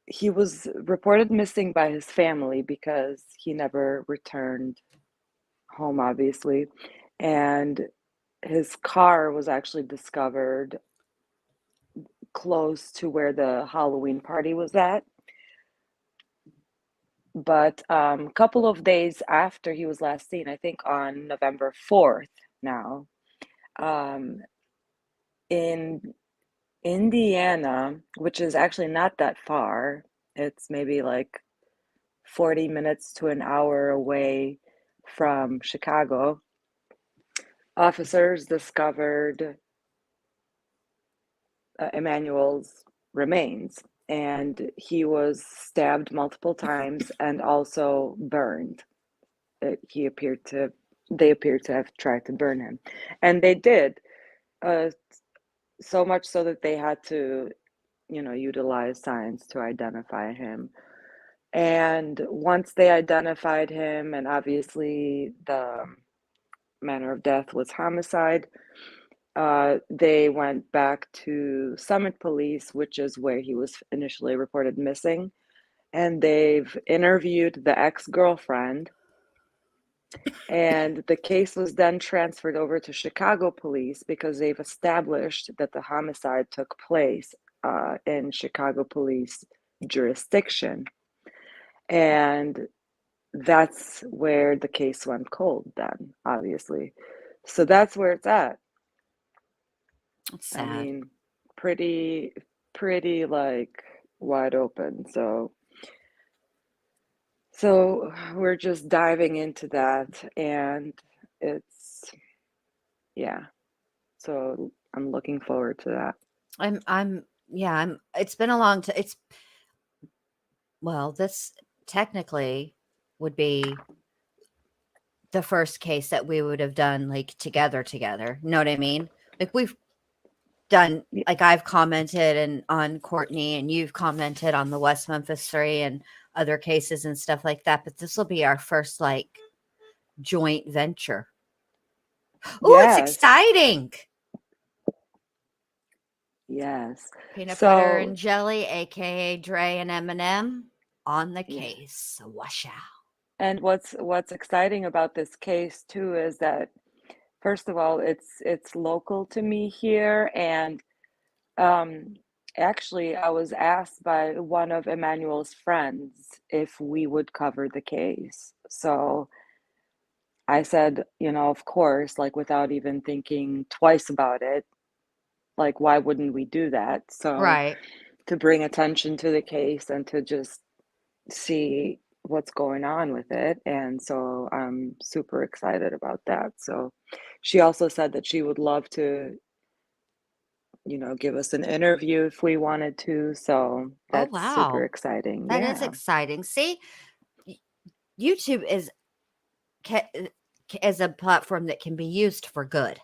he was reported missing by his family because he never returned home, obviously. And his car was actually discovered close to where the Halloween party was at. But a couple of days after he was last seen, I think on November 4th now, in Indiana, which is actually not that far, it's maybe like 40 minutes to an hour away from Chicago, officers discovered Emmanuel's remains, and he was stabbed multiple times and also burned. They appeared to have tried to burn him, and they did, so much so that they had to, utilize science to identify him. And once they identified him, and obviously manner of death was homicide. They went back to Summit Police, which is where he was initially reported missing, and they've interviewed the ex-girlfriend. And the case was then transferred over to Chicago police because they've established that the homicide took place in Chicago police jurisdiction. And that's where the case went cold then, obviously. So that's where it's at. It's sad. I mean, pretty like wide open. So we're just diving into that, and it's, yeah. So I'm looking forward to that. It's been a long time. This technically would be the first case that we would have done like together. You know what I mean? Like we've done, like I've commented on Courtney, and you've commented on the West Memphis 3 and other cases and stuff like that. But this will be our first like joint venture. Oh, Yes. it's exciting. Yes. Peanut butter and jelly, aka Dre and Eminem, on the case. Wash out. And what's exciting about this case too is that, first of all, it's local to me here, and actually I was asked by one of Emmanuel's friends if we would cover the case. So I said, of course, like without even thinking twice about it, like why wouldn't we do that? So Right. To bring attention to the case and to just see what's going on with it. And so I'm super excited about that. So she also said that she would love to, give us an interview if we wanted to. So that's super exciting. That is exciting. See, YouTube is a platform that can be used for good.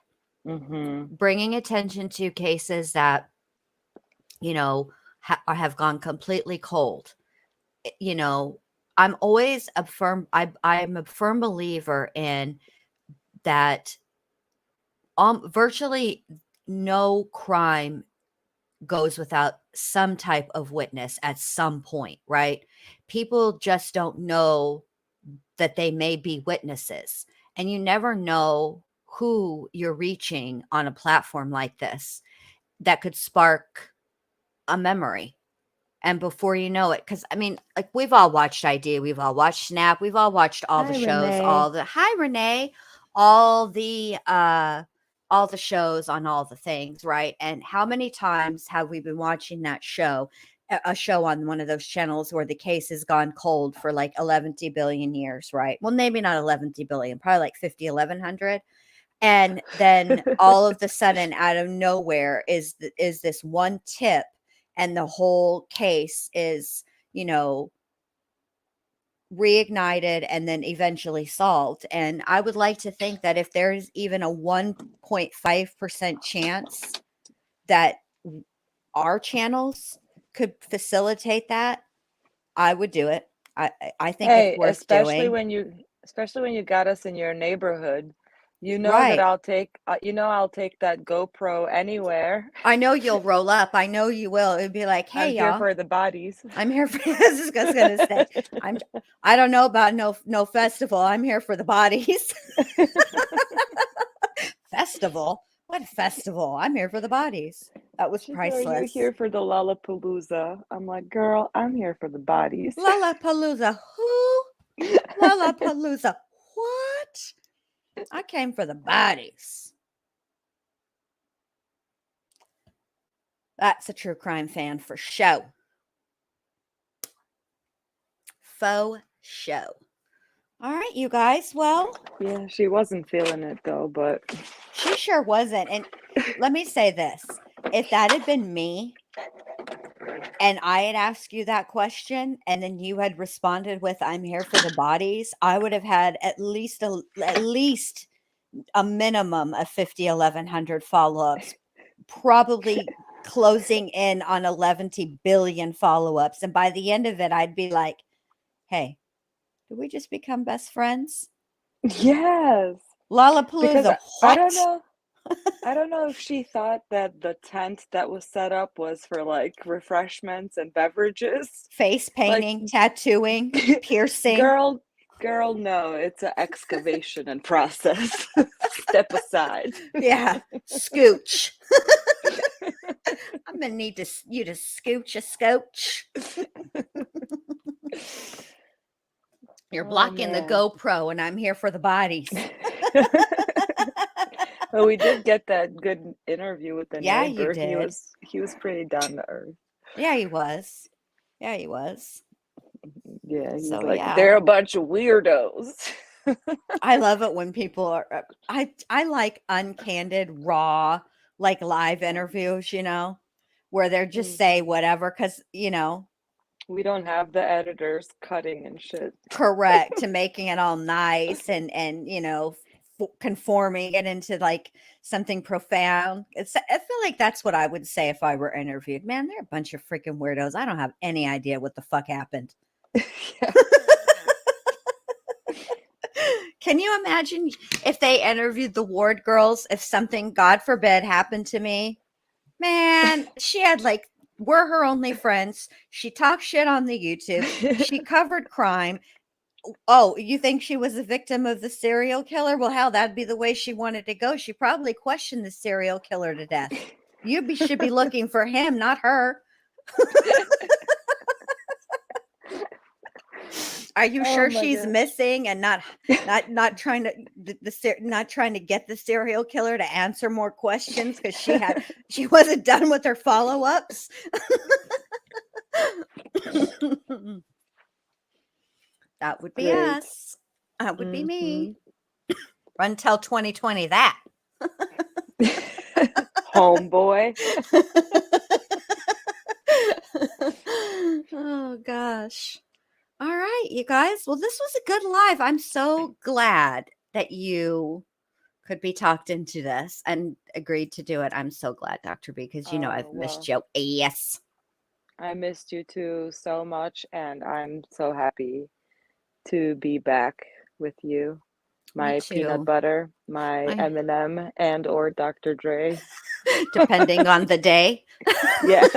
Mm-hmm. Bringing attention to cases that, have gone completely cold. I'm always I'm a firm believer in that. Virtually no crime goes without some type of witness at some point, right? People just don't know that they may be witnesses, and you never know who you're reaching on a platform like this that could spark a memory. And before you know it, because I mean, like we've all watched ID, we've all watched Snap, we've all watched all the shows, Hi Renee, all the shows on all the things, right? And how many times have we been watching that show, a show on one of those channels where the case has gone cold for like 11 billion years, right? Well, maybe not 11 billion, probably like 50, 1100. And then all of the sudden, out of nowhere, is this one tip, and the whole case is, reignited and then eventually solved. And I would like to think that if there's even a 1.5% chance that our channels could facilitate that, I would do it. I think it's worth especially doing. Especially when you got us in your neighborhood. Right. That I'll take that GoPro anywhere. I know you'll roll up. I know you will. It'd be like, hey, I'm y'all. here for the bodies. I'm here for this. I was gonna say, I don't know about no festival. I'm here for the bodies. Festival? What festival? I'm here for the bodies. That was priceless. You're here for the Lollapalooza. I'm like, girl, I'm here for the bodies. Lollapalooza. Who? Lollapalooza. What? I came for the bodies. That's a true crime fan for show. Faux show. All right, you guys. Well, yeah, she wasn't feeling it though, but she sure wasn't. And let me say this. If that had been me and I had asked you that question and then you had responded with, I'm here for the bodies, I would have had at least a minimum of 50, 1100 follow-ups, probably closing in on 11 billion follow-ups. And by the end of it, I'd be like, hey, did we just become best friends? Yes. Because Lollapalooza. I don't What? know. I don't know if she thought that the tent that was set up was for like refreshments and beverages. Face Like, painting, tattooing, piercing. girl, no, it's an excavation and process. Step aside. Yeah, scooch. I'm gonna need you to scooch a scooch. You're Oh blocking the man. GoPro, and I'm here for the bodies. Well, we did get that good interview with the Yeah, you neighbor. did. He was pretty down to earth. Yeah, he was. Yeah, he was. Yeah, he's So like, yeah, they're a bunch of weirdos. I love it when people are. I like uncandid, raw, like live interviews. Where they're just say Mhm. whatever, because We don't have the editors cutting and shit. correct, to making it all nice and conforming it into like something profound. I feel like that's what I would say if I were interviewed. Man, they're a bunch of freaking weirdos. I don't have any idea what the fuck happened. Yeah. Can you imagine if they interviewed the Ward girls, if something, God forbid, happened to me? Man, she had like, we're her only friends. She talked shit on the YouTube. She covered crime. Oh, you think she was a victim of the serial killer? Well, hell, that'd be the way she wanted to go. She probably questioned the serial killer to death. Should be looking for him, not her. Are you Oh sure my she's God. missing and not trying to not trying to get the serial killer to answer more questions because she wasn't done with her follow-ups? That would be Great. us. That would be me. Mhm. Until 2020 that. Homeboy. Oh gosh. All right, you guys. Well, this was a good live. I'm so glad that you could be talked into this and agreed to do it. I'm so glad, Dr. B, because Oh, I've missed well, you. Yes. I missed you too so much, and I'm so happy to be back with you. Me My peanut too. butter, my I M&M and or Dr. Dre. depending on the day. Yes.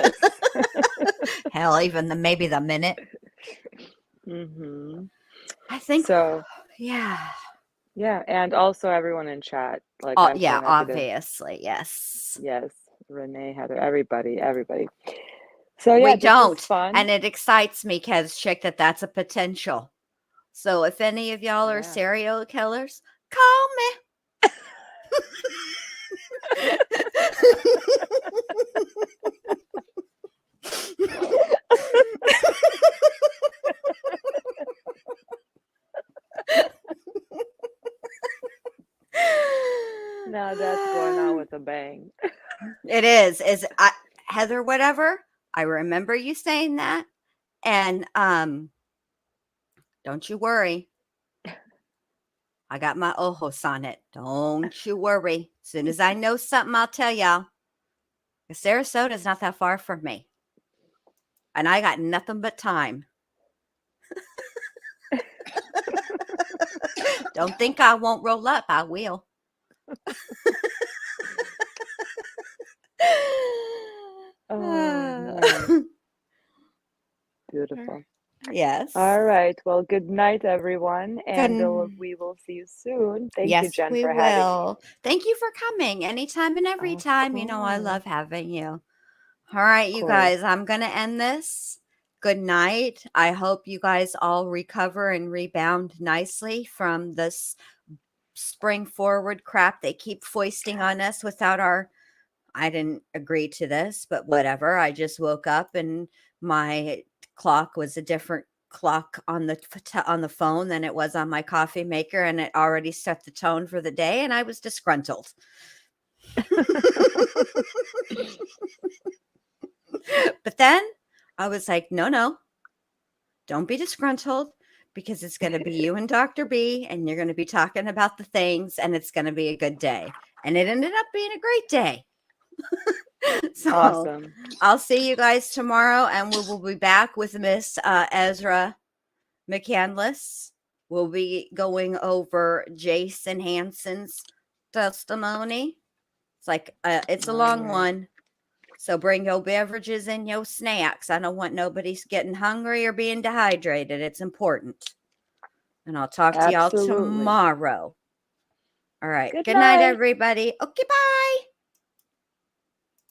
Hell, even maybe the minute. Mm-hmm. I think So, yeah. yeah, and also everyone in chat. Like, Oh, I'm so yeah, happy to, obviously. Yes. yes, Renee, Heather, everybody. So, We yeah, this was don't. fun. And it excites me, Kez Chick, that's a potential. So if any of y'all are Yeah. serial killers, call me. Now that's going on with a bang. It is. Heather, whatever. I remember you saying that. And don't you worry. I got my ojos on it. Don't you worry. As soon as I know something, I'll tell y'all. Sarasota's not that far from me. And I got nothing but time. Don't think I won't roll up. I will. Oh, man. Beautiful. Yes. All right. Well, good night, everyone. And Good. we will see you soon. Thank you, Yes, Jen, we for having me. will. Thank you for coming anytime and every Of time. I course. love having you. All right, Of you course. guys, I'm going to end this. Good night. I hope you guys all recover and rebound nicely from this spring forward crap they keep foisting on us without I didn't agree to this, but whatever. I just woke up and my clock was a different clock on the phone than it was on my coffee maker, and it already set the tone for the day, and I was disgruntled. But then I was like, no, don't be disgruntled, because it's going to be you and Dr. B, and you're going to be talking about the things, and it's going to be a good day. And it ended up being a great day. So Awesome. I'll see you guys tomorrow, and we will be back with Miss Ezra McCandless we'll be going over Jason Hansen's testimony. It's like it's a long one. So bring your beverages and your snacks. I don't want nobody's getting hungry or being dehydrated. It's important. And I'll talk to y'all Absolutely. tomorrow. All right. Good Good night, night. everybody. Okay, bye.